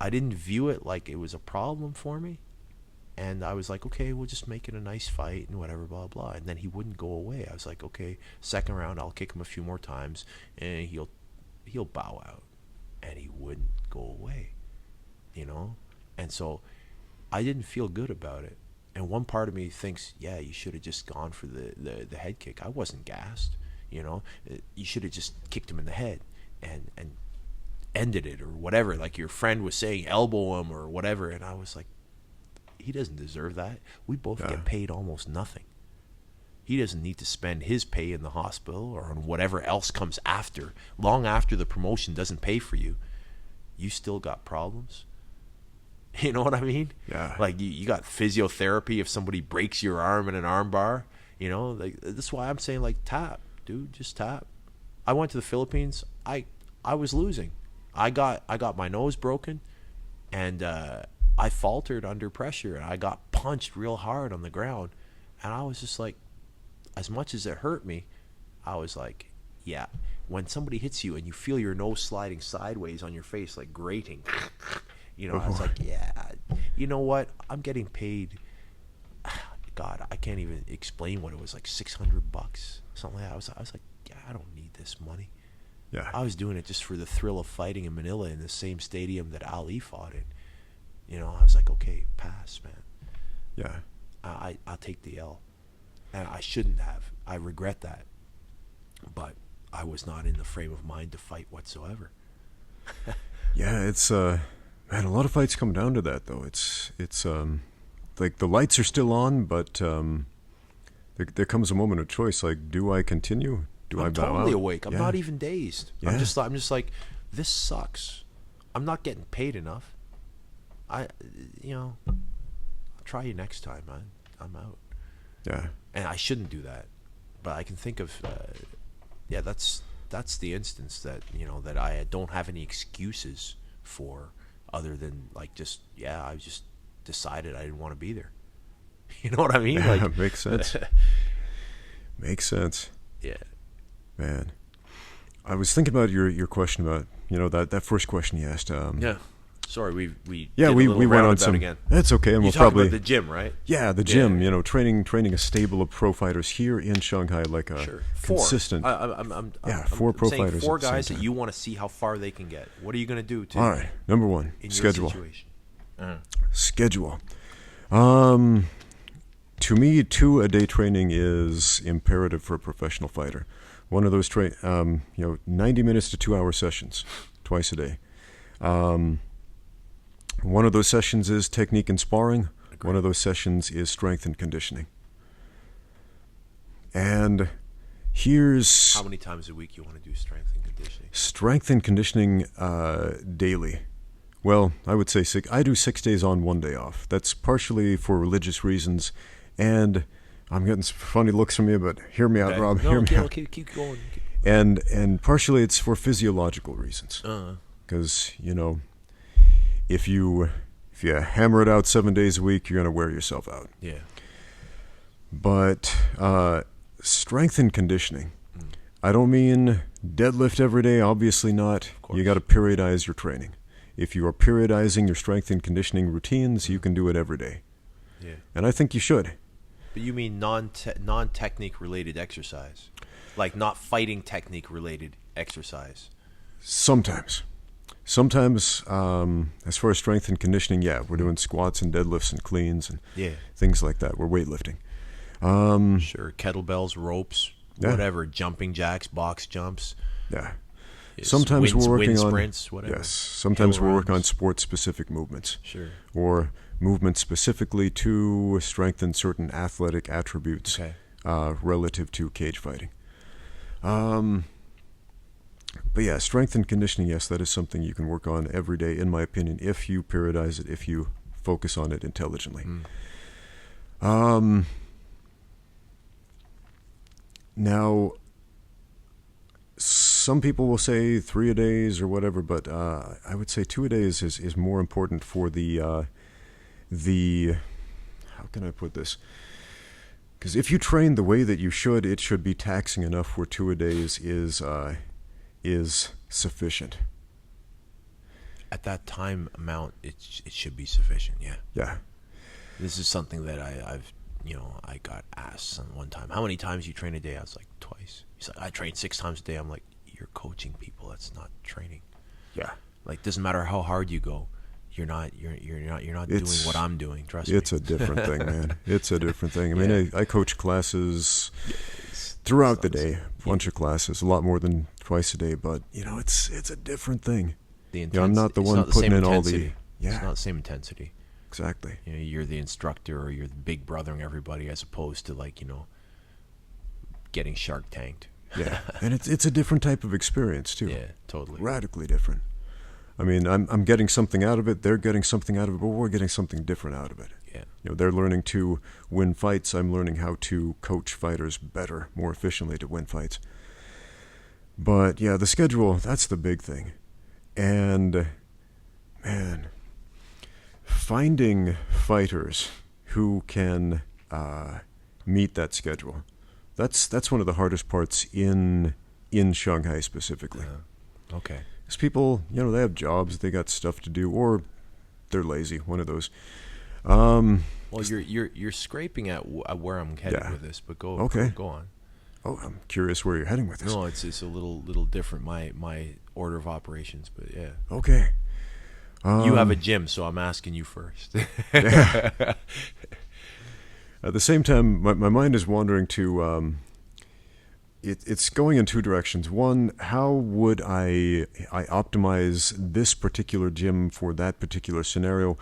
I didn't view it like it was a problem for me. And I was like, okay, we'll just make it a nice fight and whatever, blah, blah. And then he wouldn't go away. I was like, okay, second round, I'll kick him a few more times, and he'll bow out. And he wouldn't go away, And so I didn't feel good about it. And one part of me thinks, yeah, you should have just gone for the head kick. I wasn't gassed, You should have just kicked him in the head and ended it or whatever. Like your friend was saying, elbow him or whatever. And I was like, he doesn't deserve that. We both get paid almost nothing. He doesn't need to spend his pay in the hospital or on whatever else comes after. Long after the promotion doesn't pay for you, you still got problems. You know what I mean? Yeah. Like you got physiotherapy if somebody breaks your arm in an arm bar. Like that's why I'm saying, like, tap, dude, just tap. I went to the Philippines. I was losing. I got my nose broken, and I faltered under pressure, and I got punched real hard on the ground, and I was just like, as much as it hurt me, I was like, yeah, when somebody hits you and you feel your nose sliding sideways on your face, like grating, I was like, yeah, you know what? I'm getting paid. God, I can't even explain what it was, like $600, something like that. I was like, yeah, I don't need this money. Yeah. I was doing it just for the thrill of fighting in Manila in the same stadium that Ali fought in. I was like, okay, pass, man. Yeah. I'll take the L. And I shouldn't have. I regret that. But I was not in the frame of mind to fight whatsoever. Yeah, it's man, a lot of fights come down to that though. It's like the lights are still on, but there comes a moment of choice. Like, do I continue? Do I bow out? I'm totally awake. I'm not even dazed. Yeah. I'm just like, this sucks. I'm not getting paid enough. I'll try you next time, man. I'm out. Yeah. And I shouldn't do that. But I can think of, that's the instance that, that I don't have any excuses for, other than like I just decided I didn't want to be there. You know what I mean? Yeah, Like, makes sense. Makes sense. Yeah. Man. I was thinking about your question about, that first question you asked. Yeah. Sorry, we went on some again. That's okay, and You we'll talked probably about the gym, right? Yeah, the gym. Training a stable of pro fighters here in Shanghai, like a consistent. I'm 4 pro saying fighters. 4 at the same guys that time. you want to see how far they can get. What are you going to do? All right, number 1, in schedule. Your situation? Schedule. To me, 2-a-day training is imperative for a professional fighter. One of those 90 minutes to 2-hour sessions, twice a day. One of those sessions is technique and sparring. Agreed. One of those sessions is strength and conditioning. And here's... How many times a week you want to do strength and conditioning? Strength and conditioning daily. Well, I would say I do 6 days on, 1 day off. That's partially for religious reasons, and I'm getting some funny looks from you, but hear me out, Rob. No, hear me out. Keep going. And partially it's for physiological reasons. Because, if you hammer it out 7 days a week, you're going to wear yourself out. Yeah. But strength and conditioning, I don't mean deadlift every day, obviously not. You got to periodize your training. If you are periodizing your strength and conditioning routines, you can do it every day. Yeah. And I think you should. But you mean non-technique related exercise? Like not fighting technique related exercise? Sometimes, as far as strength and conditioning, we're doing squats and deadlifts and cleans and things like that. We're weightlifting. Sure, kettlebells, ropes, whatever, jumping jacks, box jumps. Yeah. Sometimes we're working on sprints, whatever. Yes. Sometimes we're working on sport-specific movements. Sure. Or movements specifically to strengthen certain athletic attributes relative to cage fighting. But yeah, strength and conditioning, yes, that is something you can work on every day, in my opinion, if you periodize it, if you focus on it intelligently. Now, some people will say 3 a days or whatever, but I would say 2 a days is more important for the how can I put this? Because if you train the way that you should, it should be taxing enough where 2 a days is sufficient. At that time amount, it should be sufficient. Yeah. Yeah. This is something that I've I got asked one time, how many times you train a day? I was like, twice. He's like, I train 6 times a day. I'm like, you're coaching people. That's not training. Yeah. Like, doesn't matter how hard you go. You're not doing what I'm doing. Trust me. It's a different thing, man. It's a different thing. I mean, I coach classes throughout the day, a bunch of classes, a lot more than twice a day. But it's a different thing. I'm not the one putting in all the. Yeah. It's not the same intensity. Exactly. You're the instructor, or you're the big brothering everybody, as opposed to getting Shark Tanked. Yeah, and it's a different type of experience too. Yeah, totally. Radically different. I mean, I'm getting something out of it. They're getting something out of it, but we're getting something different out of it. Yeah. They're learning to win fights. I'm learning how to coach fighters better, more efficiently to win fights. But yeah, the schedule, that's the big thing. And man, finding fighters who can meet that schedule, that's one of the hardest parts in Shanghai specifically. Okay. Because people, they have jobs, they got stuff to do, or they're lazy, one of those. Well, you're scraping at where I'm headed with this, but go on. Oh, I'm curious where you're heading with this. No, it's a little different, my order of operations, but yeah. Okay. You have a gym, so I'm asking you first. Yeah. At the same time, my mind is wandering to, it's going in 2 directions. One, how would I optimize this particular gym for that particular scenario?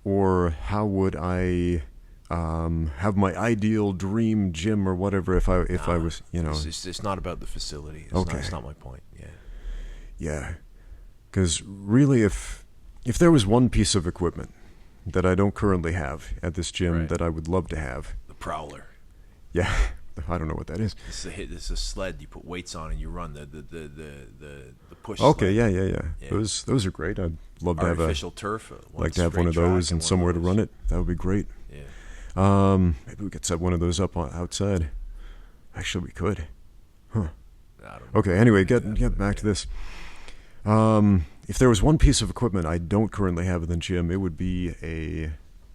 Or how would I have my ideal dream gym or whatever if I was, It's not about the facility. It's not my point. Yeah. Yeah. Because really, if there was one piece of equipment that I don't currently have at this gym that I would love to have. The Prowler. Yeah, I don't know what that is. This is a sled you put weights on and you run the push. Okay, sled. yeah. Those are great. I'd love to have artificial turf. Like to have one of those and somewhere to run it. That would be great. Yeah. Maybe we could set one of those up outside. Actually, we could. Huh. Okay. Anyway, get back to this. If there was one piece of equipment I don't currently have in the gym, it would be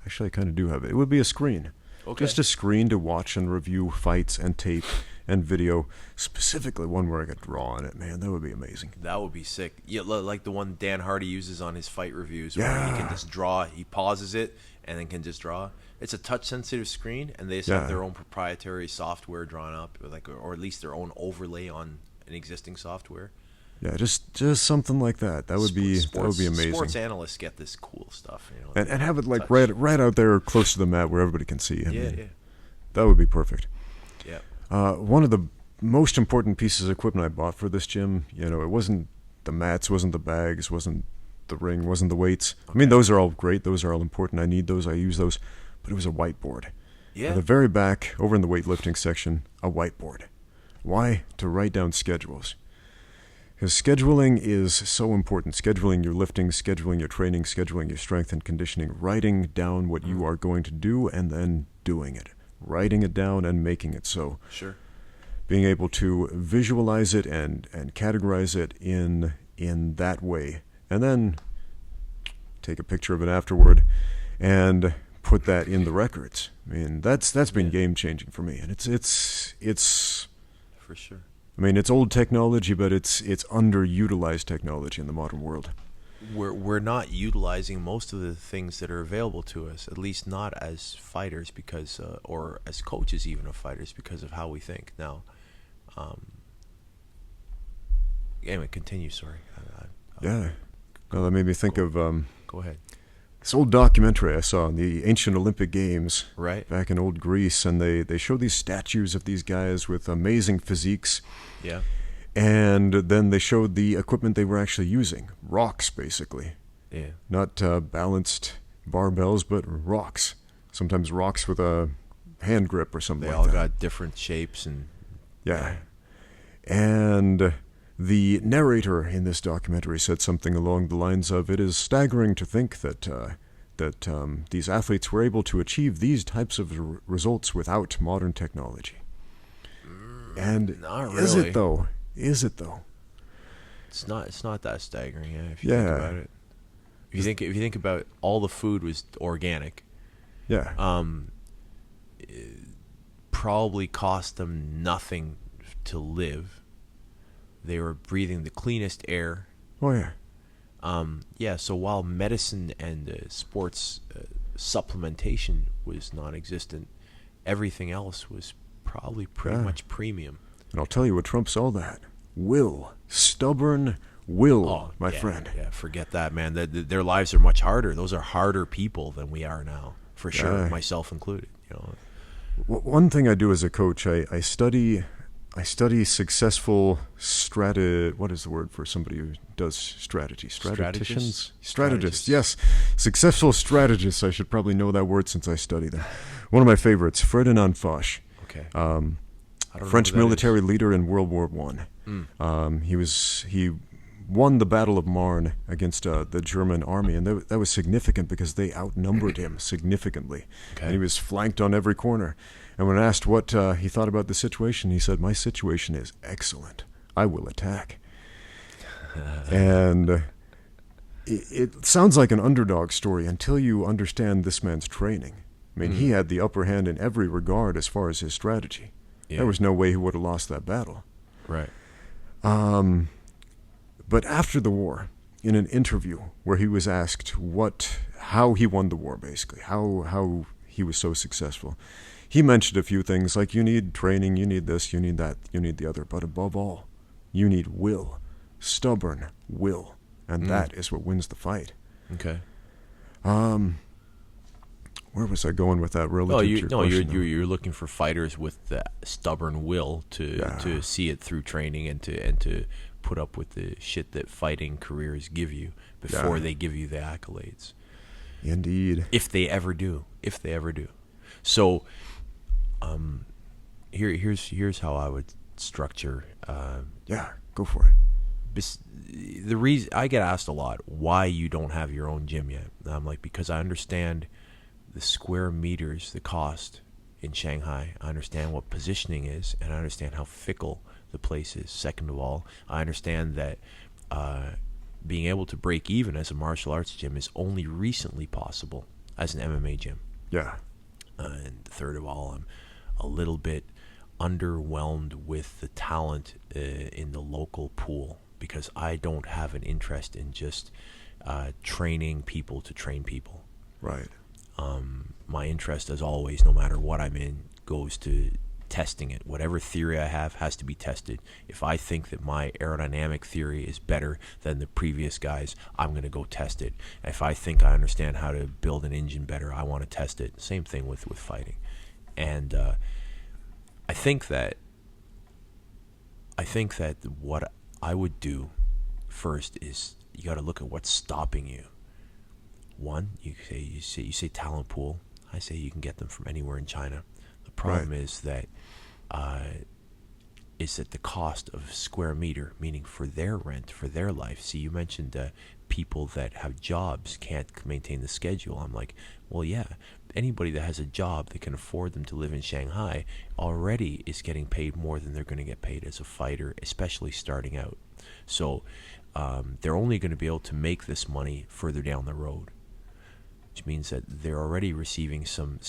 actually I kind of do have it. It would be a screen. Okay. Just a screen to watch and review fights and tape and video. Specifically one where I could draw on it. Man, that would be amazing. That would be sick. Yeah, like the one Dan Hardy uses on his fight reviews, where he can just draw. He pauses it and then can just draw. It's a touch-sensitive screen, and they just have their own proprietary software drawn up, or at least their own overlay on an existing software. Yeah, just something like that. That would be amazing. Sports analysts get this cool stuff, and have it like right out there close to the mat where everybody can see. I mean, yeah. That would be perfect. Yeah. One of the most important pieces of equipment I bought for this gym, it wasn't the mats, wasn't the bags, wasn't the ring, wasn't the weights. Okay. I mean, those are all great. Those are all important. I need those. I use those. But it was a whiteboard. Yeah. At the very back, over in the weightlifting section, a whiteboard. Why? To write down schedules. Because scheduling is so important. Scheduling your lifting, scheduling your training, scheduling your strength and conditioning. Writing down what you are going to do and then doing it. Writing it down and making it so. Sure. Being able to visualize it and categorize it in that way. And then take a picture of it afterward and put that in the records. I mean, that's been game-changing for me. And it's for sure. I mean, it's old technology, but it's underutilized technology in the modern world. We're not utilizing most of the things that are available to us, at least not as fighters, because or as coaches even of fighters, because of how we think. Now, anyway, continue. Sorry. Well, that made me think of go ahead. This old documentary I saw on the ancient Olympic Games back in old Greece, and they show these statues of these guys with amazing physiques. Yeah. And then they showed the equipment they were actually using. Rocks, basically. Yeah. Not balanced barbells, but rocks. Sometimes rocks with a hand grip or something like that. They all got different shapes and... Yeah. And the narrator in this documentary said something along the lines of, "It is staggering to think that these athletes were able to achieve these types of results without modern technology." And not really. Is it though? It's not that staggering, if you think about it. If you think about all the food was organic. Yeah. It probably cost them nothing to live. They were breathing the cleanest air. Oh, yeah. So while medicine and sports supplementation was non-existent, everything else was probably pretty much premium. And I'll tell you what trumps all that. Will. Stubborn will, my friend. Yeah, forget that, man. Their lives are much harder. Those are harder people than we are now, for sure, myself included. One thing I do as a coach, I study successful what is the word for somebody who does strategy? Strategists, yes. Successful strategists. I should probably know that word since I study them. One of my favorites, Ferdinand Foch. Okay. French military leader in World War I. He won the Battle of Marne against the German army, and that was significant because they outnumbered him significantly. Okay. And he was flanked on every corner. And when asked what he thought about the situation, he said, "My situation is excellent. I will attack." And it sounds like an underdog story until you understand this man's training. I mean, he had the upper hand in every regard as far as his strategy. Yeah. There was no way he would have lost that battle. Right. But after the war, in an interview where he was asked how he won the war, basically, how he was so successful, he mentioned a few things like you need training, you need this, you need that, you need the other, but above all, you need will, stubborn will, and that is what wins the fight. Okay. Where was I going with that? You're looking for fighters with the stubborn will to see it through training and to put up with the shit that fighting careers give you before they give you the accolades. Indeed. If they ever do. So, here's how I would structure. Yeah, go for it. The reason I get asked a lot why you don't have your own gym yet. And I'm like, because I understand the square meters, the cost in Shanghai. I understand what positioning is, and I understand how fickle the place is. Second of all, I understand that being able to break even as a martial arts gym is only recently possible as an MMA gym. Yeah. And third of all, I'm a little bit underwhelmed with the talent in the local pool, because I don't have an interest in just training people to train people. Right. My interest, as always, no matter what I'm in, goes to testing it. Whatever theory I have has to be tested. If I think that my aerodynamic theory is better than the previous guys, I'm going to go test it. If I think I understand how to build an engine better, I want to test it. Same thing with fighting. And I think that what I would do first is you got to look at what's stopping you. One, you say talent pool. I say you can get them from anywhere in China. The problem is that the cost of square meter, meaning for their rent, for their life. See, you mentioned people that have jobs can't maintain the schedule. I'm like, well, yeah, anybody that has a job that can afford them to live in Shanghai already is getting paid more than they're going to get paid as a fighter, especially starting out. So they're only going to be able to make this money further down the road, which means that they're already receiving some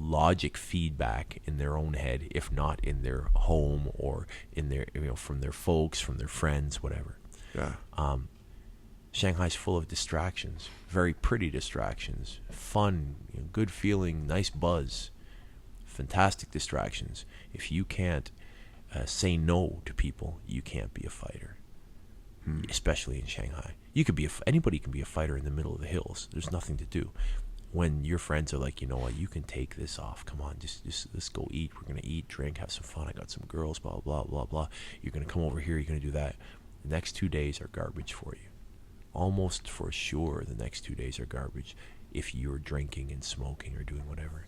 logic feedback in their own head, if not in their home or in their, from their folks, from their friends, whatever. Yeah. Shanghai's full of distractions, very pretty distractions, fun, good feeling, nice buzz, fantastic distractions. If you can't say no to people, you can't be a fighter, especially in Shanghai. You could be anybody can be a fighter in the middle of the hills. There's nothing to do. When your friends are like, you know what, you can take this off. Come on, just let's go eat. We're gonna eat, drink, have some fun. I got some girls, blah blah blah blah. You're gonna come over here. You're gonna do that. The next 2 days are garbage for you. Almost for sure, the next 2 days are garbage if you're drinking and smoking or doing whatever.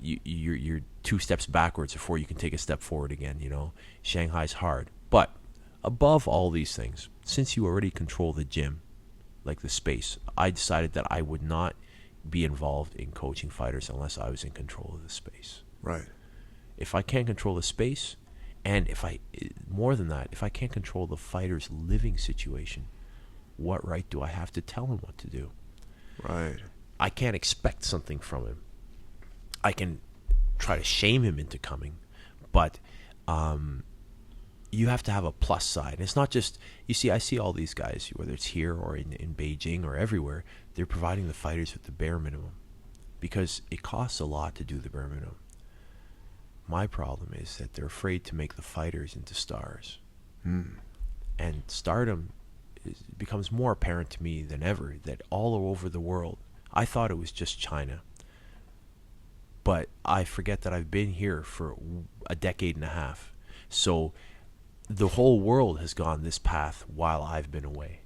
You're 2 steps backwards before you can take a step forward again. Shanghai's hard, but above all these things, since you already control the gym, like the space, I decided that I would not be involved in coaching fighters unless I was in control of the space. Right. If I can't control the space, and more than that, if I can't control the fighter's living situation, what right do I have to tell him what to do? Right. I can't expect something from him. I can try to shame him into coming, but you have to have a plus side. It's not just, you see, I see all these guys, whether it's here or in Beijing or everywhere, they're providing the fighters with the bare minimum because it costs a lot to do the bare minimum. My problem is that they're afraid to make the fighters into stars. And stardom becomes more apparent to me than ever that all over the world, I thought it was just China, but I forget that I've been here for a decade and a half. So the whole world has gone this path while I've been away.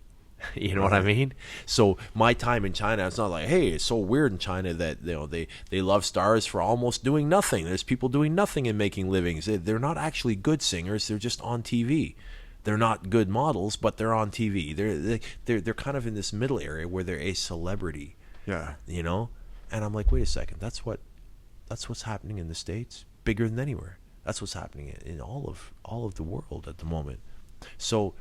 You know what I mean? So my time in China, it's not like, hey, it's so weird in China that they love stars for almost doing nothing. There's people doing nothing and making livings. They're not actually good singers. They're just on TV. They're not good models, but they're on TV. They're kind of in this middle area where they're a celebrity. Yeah. And I'm like, wait a second. That's what's happening in the States, bigger than anywhere. That's what's happening in all of the world at the moment. So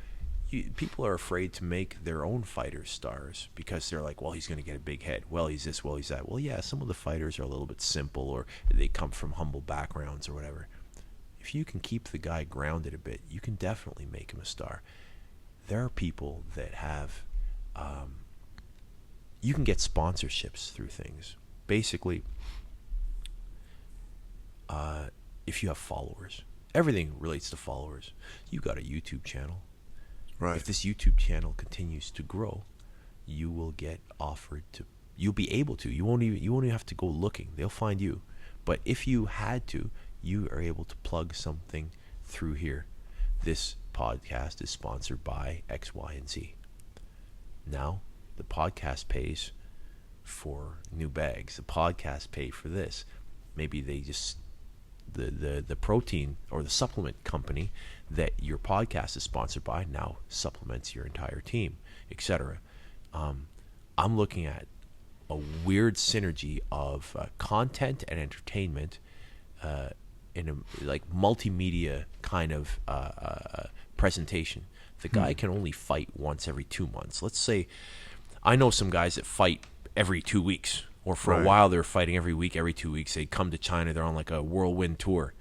people are afraid to make their own fighters stars because they're like, well, he's going to get a big head. Well, he's this, well, he's that. Well, yeah, some of the fighters are a little bit simple or they come from humble backgrounds or whatever. If you can keep the guy grounded a bit, you can definitely make him a star. There are people that have, you can get sponsorships through things. Basically, if you have followers, everything relates to followers. You got a YouTube channel. Right. If this YouTube channel continues to grow, you will get offered to. You'll be able to. You won't even have to go looking. They'll find you. But if you had to, you are able to plug something through here. This podcast is sponsored by X, Y, and Z. Now, the podcast pays for new bags. The podcast pays for this. Maybe they just the protein or the supplement company that your podcast is sponsored by now supplements your entire team, etc. I'm looking at a weird synergy of content and entertainment in a like multimedia kind of presentation. The guy can only fight once every 2 months. Let's say I know some guys that fight every 2 weeks, or for a while they're fighting every week, every 2 weeks. They come to China, they're on like a whirlwind tour.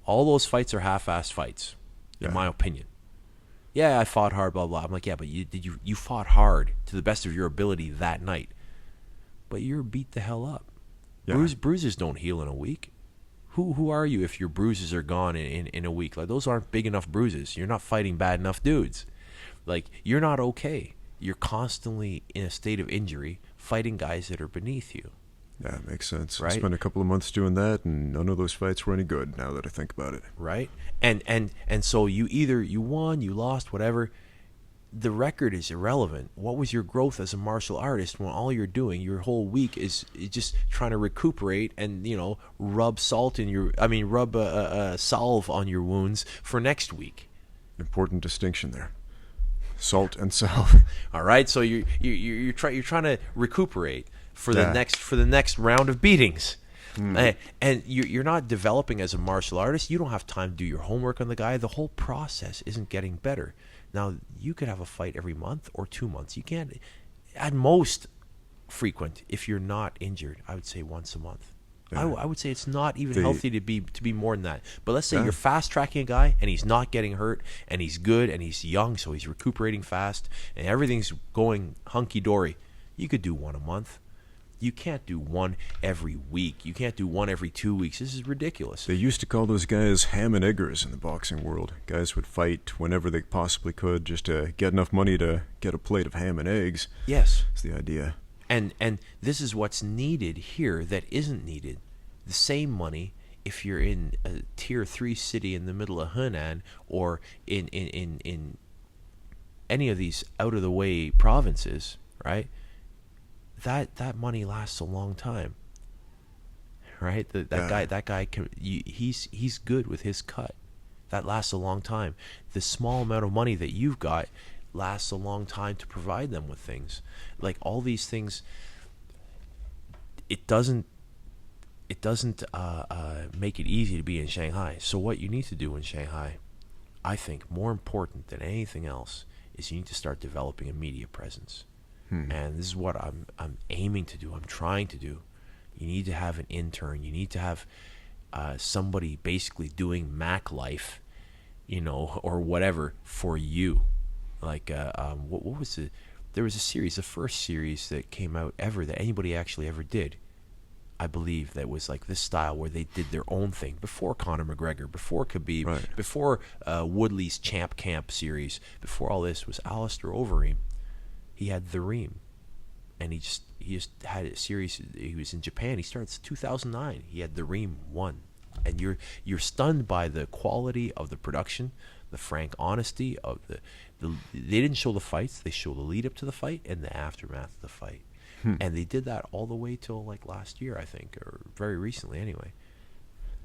All those fights are half-assed fights, in my opinion. Yeah, I fought hard, blah, blah. I'm like, yeah, but you fought hard to the best of your ability that night. But you're beat the hell up. Yeah. Bruises don't heal in a week. Who are you if your bruises are gone in a week? Like, those aren't big enough bruises. You're not fighting bad enough dudes. Like, you're not okay. You're constantly in a state of injury fighting guys that are beneath you. Yeah, it makes sense. Right? I spent a couple of months doing that, and none of those fights were any good now that I think about it. Right? And so you won, you lost, whatever. The record is irrelevant. What was your growth as a martial artist when all you're doing your whole week is just trying to recuperate and, rub salve on your wounds for next week? Important distinction there. Salt and salve. All right, so you're trying to recuperate for the next round of beatings. And you're not developing as a martial artist. You don't have time to do your homework on the guy. The whole process isn't getting better. Now, you could have a fight every month or 2 months. You can't, at most, frequent. If you're not injured, I would say once a month. Yeah. I would say it's not even healthy to be more than that. But let's say you're fast tracking a guy and he's not getting hurt and he's good and he's young, so he's recuperating fast and everything's going hunky dory. You could do one a month. You can't do one every week. You can't do one every 2 weeks. This is ridiculous. They used to call those guys ham and eggers in the boxing world. Guys would fight whenever they possibly could just to get enough money to get a plate of ham and eggs. Yes. That's the idea. And this is what's needed here that isn't needed. The same money if you're in a tier 3 city in the middle of Henan or in any of these out-of-the-way provinces, right? That money lasts a long time, right? That guy he's good with his cut. That lasts a long time. The small amount of money that you've got lasts a long time to provide them with things. Like all these things, it doesn't make it easy to be in Shanghai. So what you need to do in Shanghai, I think, more important than anything else, is you need to start developing a media presence. And this is what I'm aiming to do. I'm trying to do. You need to have an intern. You need to have somebody basically doing Mac life, or whatever for you. Like what was it? There was a series, the first series that came out ever that anybody actually ever did. I believe that was like this style where they did their own thing before Conor McGregor, before Khabib, before Woodley's Champ Camp series, before all this was Alistair Overeem. He had The Ream, and he just had a series. He was in Japan. He started in 2009. He had The Ream 1, and you're stunned by the quality of the production, the frank honesty of the. They didn't show the fights. They show the lead up to the fight and the aftermath of the fight, and they did that all the way till like last year, I think, or very recently, anyway.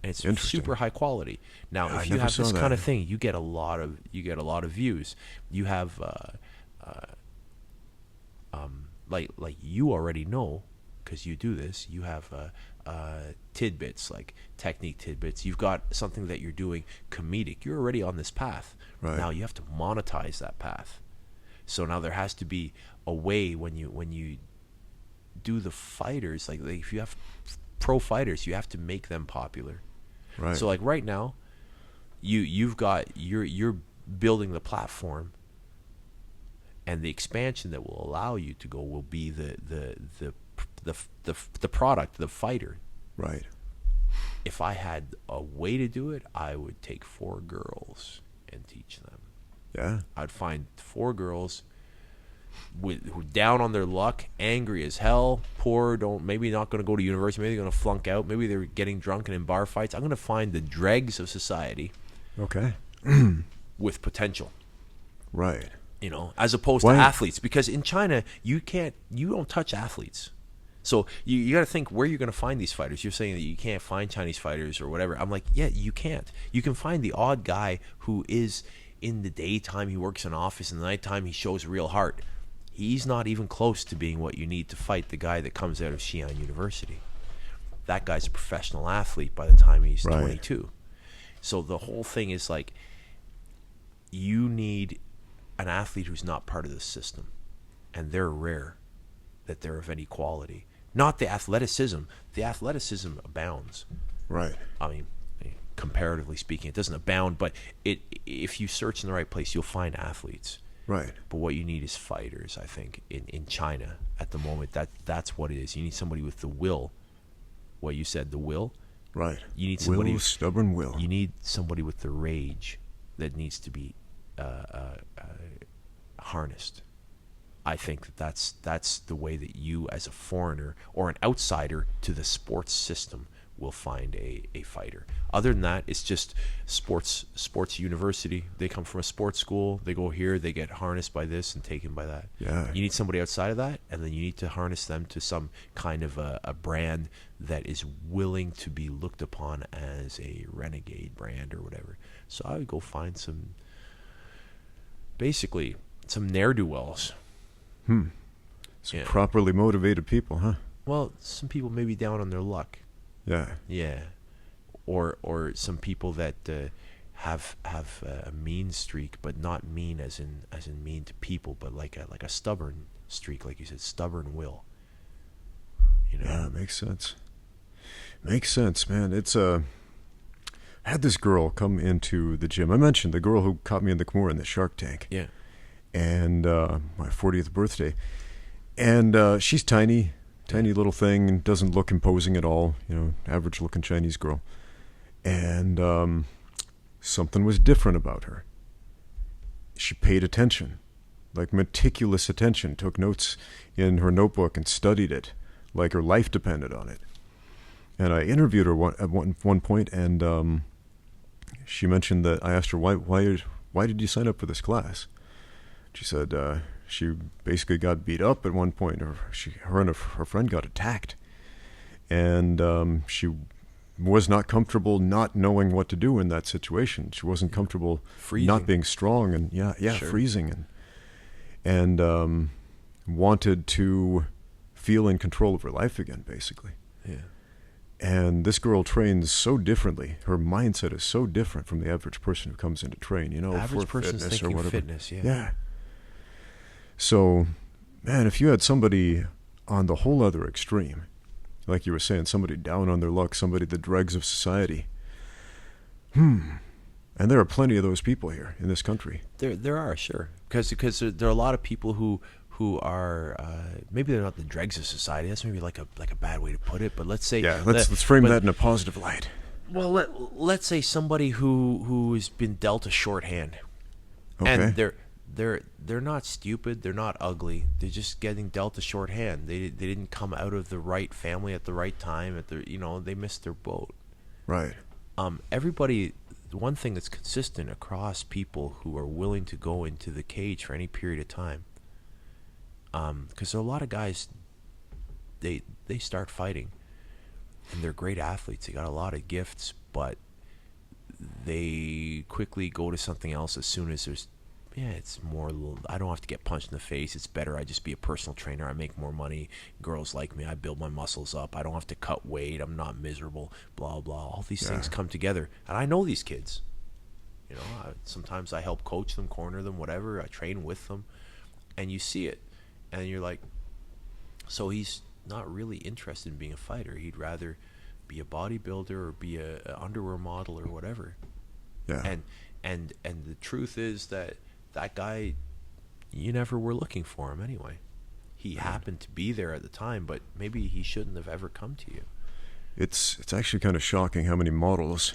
And it's super high quality. Now, if you have this kind of thing, you get a lot of views. You have. Like you already know, because you do this, you have tidbits, like technique tidbits. You've got something that you're doing comedic. You're already on this path. Right. Now you have to monetize that path. So now there has to be a way when you do the fighters, like if you have pro fighters, you have to make them popular. Right. So like right now, you're building the platform. And the expansion that will allow you to go will be the product, the fighter. Right. If I had a way to do it, I would take 4 girls and teach them. Yeah. I'd find 4 girls who down on their luck, angry as hell, poor, maybe not going to go to university, maybe they're going to flunk out, maybe they're getting drunk and in bar fights. I'm going to find the dregs of society. Okay. With potential. Right. As opposed to athletes, because in China you don't touch athletes. So you got to think where you're going to find these fighters. You're saying that you can't find Chinese fighters or whatever. I'm like, yeah, you can't. You can find the odd guy who is in the daytime, he works in an office, in the nighttime, he shows real heart. He's not even close to being what you need to fight the guy that comes out of Xi'an University. That guy's a professional athlete by the time he's 22. So the whole thing is like, you need an athlete who's not part of the system. And they're rare that they're of any quality. Not the athleticism. The athleticism abounds. Right. I mean, comparatively speaking, it doesn't abound, but if you search in the right place, you'll find athletes. Right. But what you need is fighters, I think, in China at the moment. That's what it is. You need somebody with the will. What you said, the will? Right. You need somebody, stubborn will. You need somebody with the rage that needs to be harnessed. I think that's the way that you, as a foreigner or an outsider to the sports system, will find a fighter. Other than that, it's just sports university. They come from a sports school. They go here. They get harnessed by this and taken by that. Yeah. You need somebody outside of that, and then you need to harness them to some kind of a brand that is willing to be looked upon as a renegade brand or whatever. So I would go find some ne'er-do-wells. Some properly motivated people, huh? Well, some people may be down on their luck. Yeah. Yeah. Or some people that have a mean streak, but not mean as in mean to people, but like a stubborn streak, like you said, stubborn will. You know? Yeah, makes sense. Makes sense, man. It's I had this girl come into the gym. I mentioned the girl who caught me in the Kimura in the Shark Tank. Yeah. And my 40th birthday. And she's tiny little thing, and doesn't look imposing at all, average looking Chinese girl. And something was different about her. She paid attention, like meticulous attention, took notes in her notebook and studied it like her life depended on it. And I interviewed her at one point, and she mentioned that I asked her, why did you sign up for this class? She said she basically got beat up at one point. Her and her friend got attacked. And she was not comfortable not knowing what to do in that situation. She wasn't comfortable not being strong and sure. Freezing and wanted to feel in control of her life again, basically. Yeah. And this girl trains so differently. Her mindset is so different from the average person who comes in to train, average for person's fitness thinking or whatever. Fitness, yeah. Yeah. So, man, if you had somebody on the whole other extreme, like you were saying, somebody down on their luck, somebody the dregs of society. And there are plenty of those people here in this country. There are, sure. Because there are a lot of people who are maybe they're not the dregs of society. That's maybe like a bad way to put it. But let's say let's frame that in a positive light. Well, let's say somebody who's been dealt a shorthand, and they're not stupid. They're not ugly. They're just getting dealt a shorthand. They didn't come out of the right family at the right time. They missed their boat. Right. Everybody. The one thing that's consistent across people who are willing to go into the cage for any period of time, because there are a lot of guys, they start fighting, and they're great athletes. They got a lot of gifts, but they quickly go to something else as soon as it's more, I don't have to get punched in the face. It's better I just be a personal trainer. I make more money. Girls like me. I build my muscles up. I don't have to cut weight. I'm not miserable. Blah, blah. All these things come together. And I know these kids. Sometimes I help coach them, corner them, whatever. I train with them. And you see it. And you're like, so he's not really interested in being a fighter. He'd rather be a bodybuilder or be a underwear model or whatever. Yeah. And the truth is that guy, you never were looking for him anyway. He happened to be there at the time, but maybe he shouldn't have ever come to you. It's actually kind of shocking how many models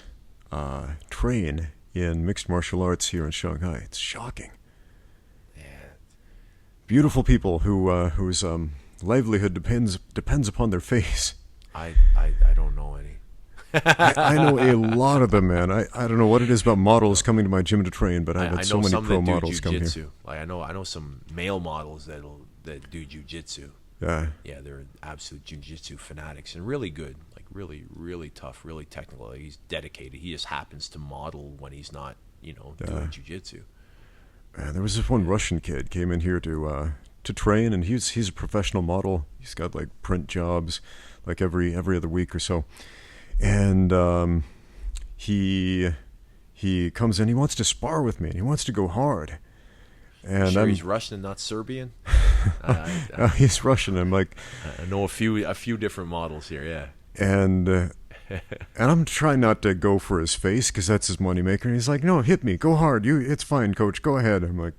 train in mixed martial arts here in Shanghai. It's shocking. Yeah. Beautiful people whose livelihood depends upon their face. I don't know any. I know a lot of them, man. I don't know what it is about models coming to my gym to train, but I've had so many pro models come here. Like I know some male models that do jiu-jitsu. Yeah, they're absolute jiu-jitsu fanatics and really good, like really, really tough, really technical. Like, he's dedicated. He just happens to model when he's not, doing jiu-jitsu. There was this one Russian kid came in here to train, and he's a professional model. He's got like print jobs, like every other week or so, and he comes in. He wants to spar with me, and he wants to go hard. And sure he's Russian and not Serbian? He's Russian. I'm like, I know a few different models here. Yeah, and I'm trying not to go for his face because that's his moneymaker. And he's like, no, hit me, go hard. It's fine, coach. Go ahead. I'm like,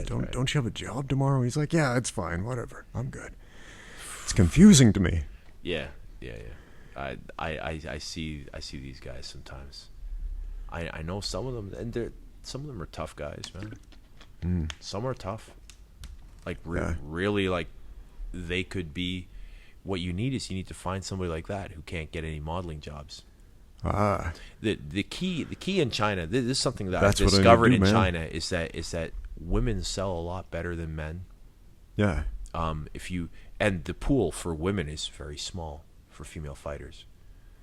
don't you have a job tomorrow? He's like, yeah, it's fine, whatever. I'm good. It's confusing to me. Yeah. I see these guys sometimes. I know some of them, and some of them are tough guys, man. Some are tough. Like really, like they could be. What you need to find somebody like that who can't get any modeling jobs. The key in China. This is something that I've discovered in China is that women sell a lot better than men. Yeah. And the pool for women is very small for female fighters.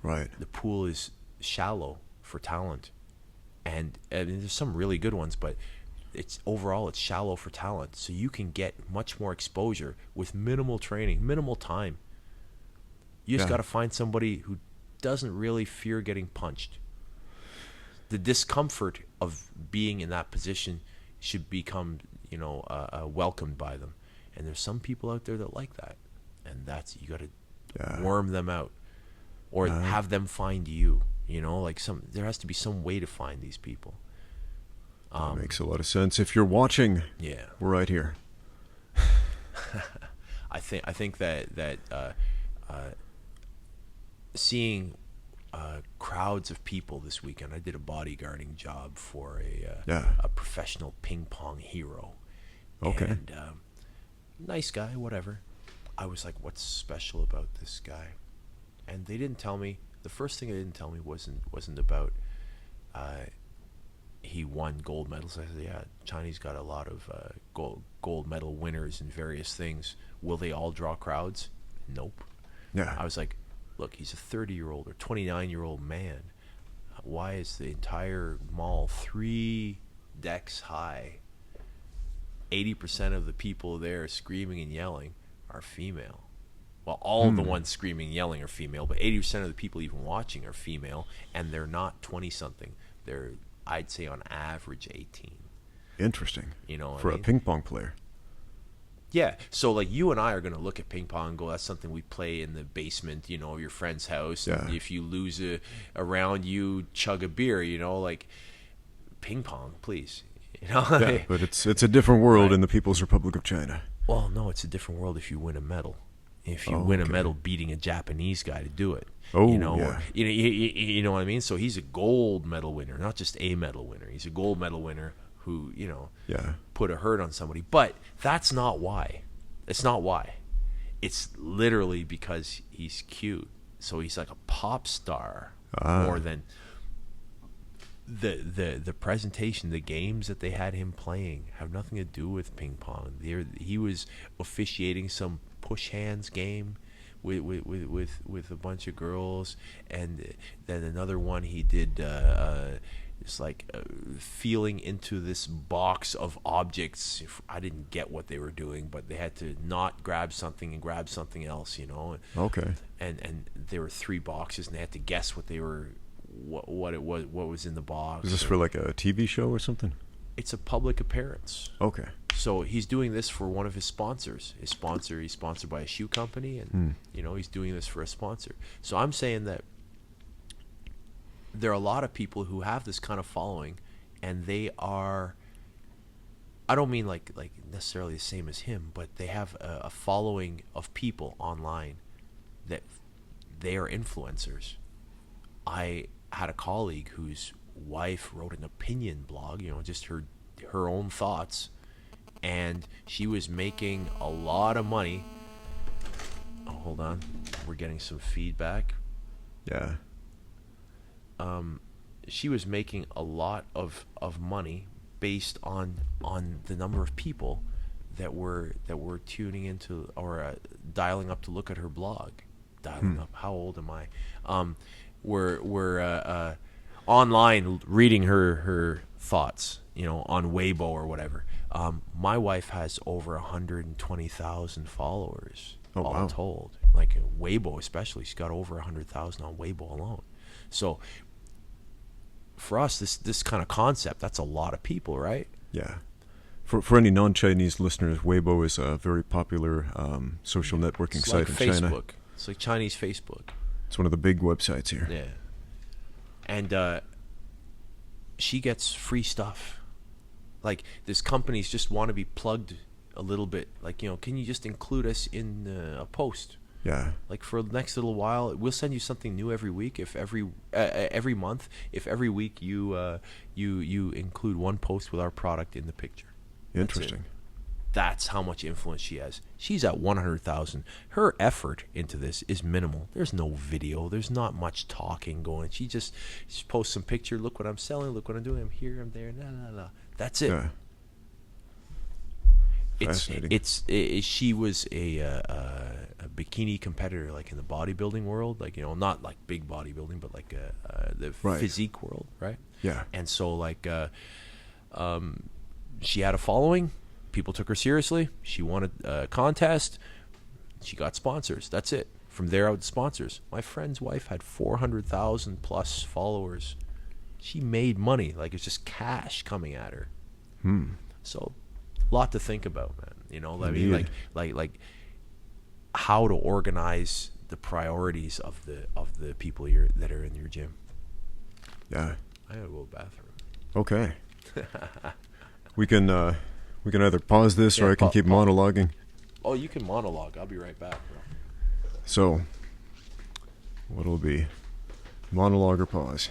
Right. The pool is shallow for talent, and there's some really good ones, but it's shallow for talent. So you can get much more exposure with minimal training, minimal time. You just got to find somebody who doesn't really fear getting punched. The discomfort of being in that position should become, welcomed by them. And there's some people out there that like that, and you got to worm them out, or have them find you. There has to be some way to find these people. That makes a lot of sense. If you're watching, we're right here. I think that seeing crowds of people this weekend. I did a bodyguarding job for a professional ping pong hero. Okay. And nice guy, whatever. I was like, what's special about this guy? And they didn't tell me. The first thing they didn't tell me wasn't about he won gold medals. I said, yeah, Chinese got a lot of gold medal winners in various things. Will they all draw crowds? Nope. Yeah. I was like, look, he's a 30-year-old or 29-year-old man. Why is the entire mall 3 decks high? 80% of the people there screaming and yelling are female. Well, all the ones screaming and yelling are female, but 80% of the people even watching are female, and they're not 20-something. They're, I'd say, on average 18. Interesting. For a ping pong player. Yeah, so like you and I are going to look at ping pong and go, that's something we play in the basement, of your friend's house. Yeah. And if you lose a round, you chug a beer, like ping pong, please. Yeah, but it's a different world in the People's Republic of China. Well, no, it's a different world if you win a medal. If you win a medal beating a Japanese guy to do it. Oh, or, you know what I mean? So he's a gold medal winner, not just a medal winner. He's a gold medal winner who, put a hurt on somebody. But that's not why. It's not why. It's literally because he's cute. So he's like a pop star more than the presentation. The games that they had him playing have nothing to do with ping pong. He was officiating some push hands game with a bunch of girls, and then another one he did it's like feeling into this box of objects. I didn't get what they were doing, but they had to not grab something and grab something else, Okay. And there were 3 boxes, and they had to guess what they were, what it was, what was in the box. Is this for like a TV show or something? It's a public appearance. Okay. So he's doing this for one of his sponsors. He's sponsored by a shoe company, and he's doing this for a sponsor. So I'm saying that there are a lot of people who have this kind of following, and they are, I don't mean like necessarily the same as him, but they have a following of people online that they are influencers. I had a colleague whose wife wrote an opinion blog, just her own thoughts, and she was making a lot of money. Oh, hold on, we're getting some feedback. Yeah. She was making a lot of money based on the number of people that were tuning into or dialing up to look at her blog. Dialing up. How old am I? Were online reading her thoughts, on Weibo or whatever. My wife has over 120,000 followers, all told. Like Weibo especially, she's got over 100,000 on Weibo alone. So for us, this kind of concept, that's a lot of people, right? Yeah. For any non-Chinese listeners, Weibo is a very popular social networking site in Facebook. China. It's like Chinese Facebook. It's one of the big websites here. Yeah. And she gets free stuff. Like, this companies just want to be plugged a little bit. Like, can you just include us in a post? Yeah. Like, for the next little while, we'll send you something new every week. If every month, if every week you include one post with our product in the picture. Interesting. That's how much influence she has. She's at 100,000. Her effort into this is minimal. There's no video. There's not much talking going. She just posts some picture. Look what I'm selling. Look what I'm doing. I'm here. I'm there. That's it. Yeah. Fascinating. She was a bikini competitor, like in the bodybuilding world, like not like big bodybuilding, but like the physique world, right? Yeah. And so like she had a following. People took her seriously. She won a contest. She got sponsors. That's it. From there out, sponsors. My friend's wife had 400,000 plus followers. She made money. Like, it's just cash coming at her. So, a lot to think about, man. I mean, like how to organize the priorities of the people that are in your gym. Yeah. I gotta go to the bathroom. Okay. We can either pause this or I can keep monologuing. Oh, you can monologue. I'll be right back, bro. So, what'll it be? Monologue or pause?